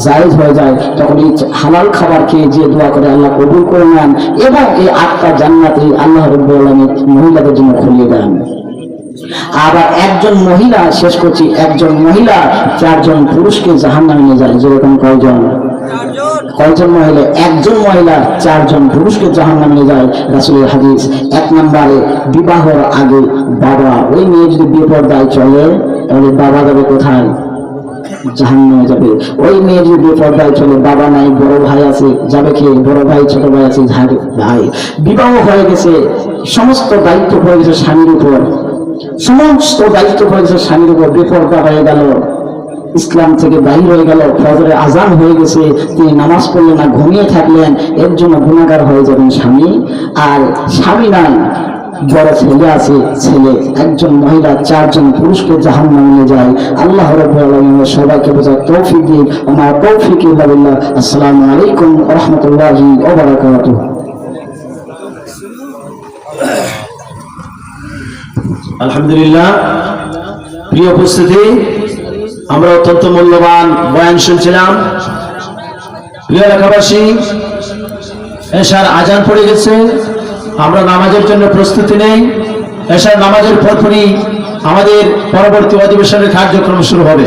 জায়েজ হয়ে যায়। তখন এই হালাল খাবার খেয়ে যে দোয়া করে আল্লাহ কবুল করে নেন, এবং এই 8টা জান্নাতে আল্লাহ রাব্বুল আলামিন মহিলাদের জন্য খুলে দেন। আবার একজন মহিলা, শেষ করছি, একজন মহিলা 4 জন পুরুষকে জাহান্নামে নিয়ে যায়। যেরকম কয়জন মহিলা? একজন মহিলা 4 জন পুরুষকে জাহান্নামে নিয়ে যায়, রাসূলের হাদিস। 1 নম্বরে বিবাহের আগে বাবা, ওই মেয়ে যদি বেপরদায় চলে তাহলে বাবা যাবে কোথায়? জাহান্নামে যাবে। ওই মেয়ে যদি বেপরদায় চলে, বাবা নাই, বড় ভাই আছে, যাবে কে? বড় ভাই, ছোট ভাই আছে, ভাই। বিবাহ হয়ে গেছে, সমস্ত দায়িত্ব পড়ে গেছে স্বামীর উপর, সমস্ত দায়িত্ব পড়ে গেছে স্বামীর উপর, বেপরদা হয়ে গেল, ইসলাম থেকে বাহির হয়ে গেল, ফজরের আজান হয়ে গেছে, তিনি নামাজ পড়লেন না, ঘুমিয়ে থাকলেন, এর জন্য গুনাহগার হয়ে যাবেন স্বামী। আর স্বামী নাই, বড় ছেলে আছে, ছেলে। একজন মহিলা 4 জন পুরুষকে জাহান্নামে নিয়ে যায়। আল্লাহ রাব্বুল আলামিন সবাইকে বোঝার তৌফিক দিন। আমার তৌফিক ইল্লা বিল্লাহ। আসসালামু আলাইকুম ওয়া রাহমাতুল্লাহি ওয়া বারাকাতুহু। আলহামদুলিল্লাহ। প্রিয় উপস্থিতি, আমরা অত্যন্ত মূল্যবান বয়ান শুনছিলাম। প্রিয় এলাকাবাসী, এশার আজান পড়ে গেছে, আমরা নামাজের জন্য প্রস্তুতি নেই। এশার নামাজের পরপরই আমাদের পরবর্তী অধিবেশনের কার্যক্রম শুরু হবে।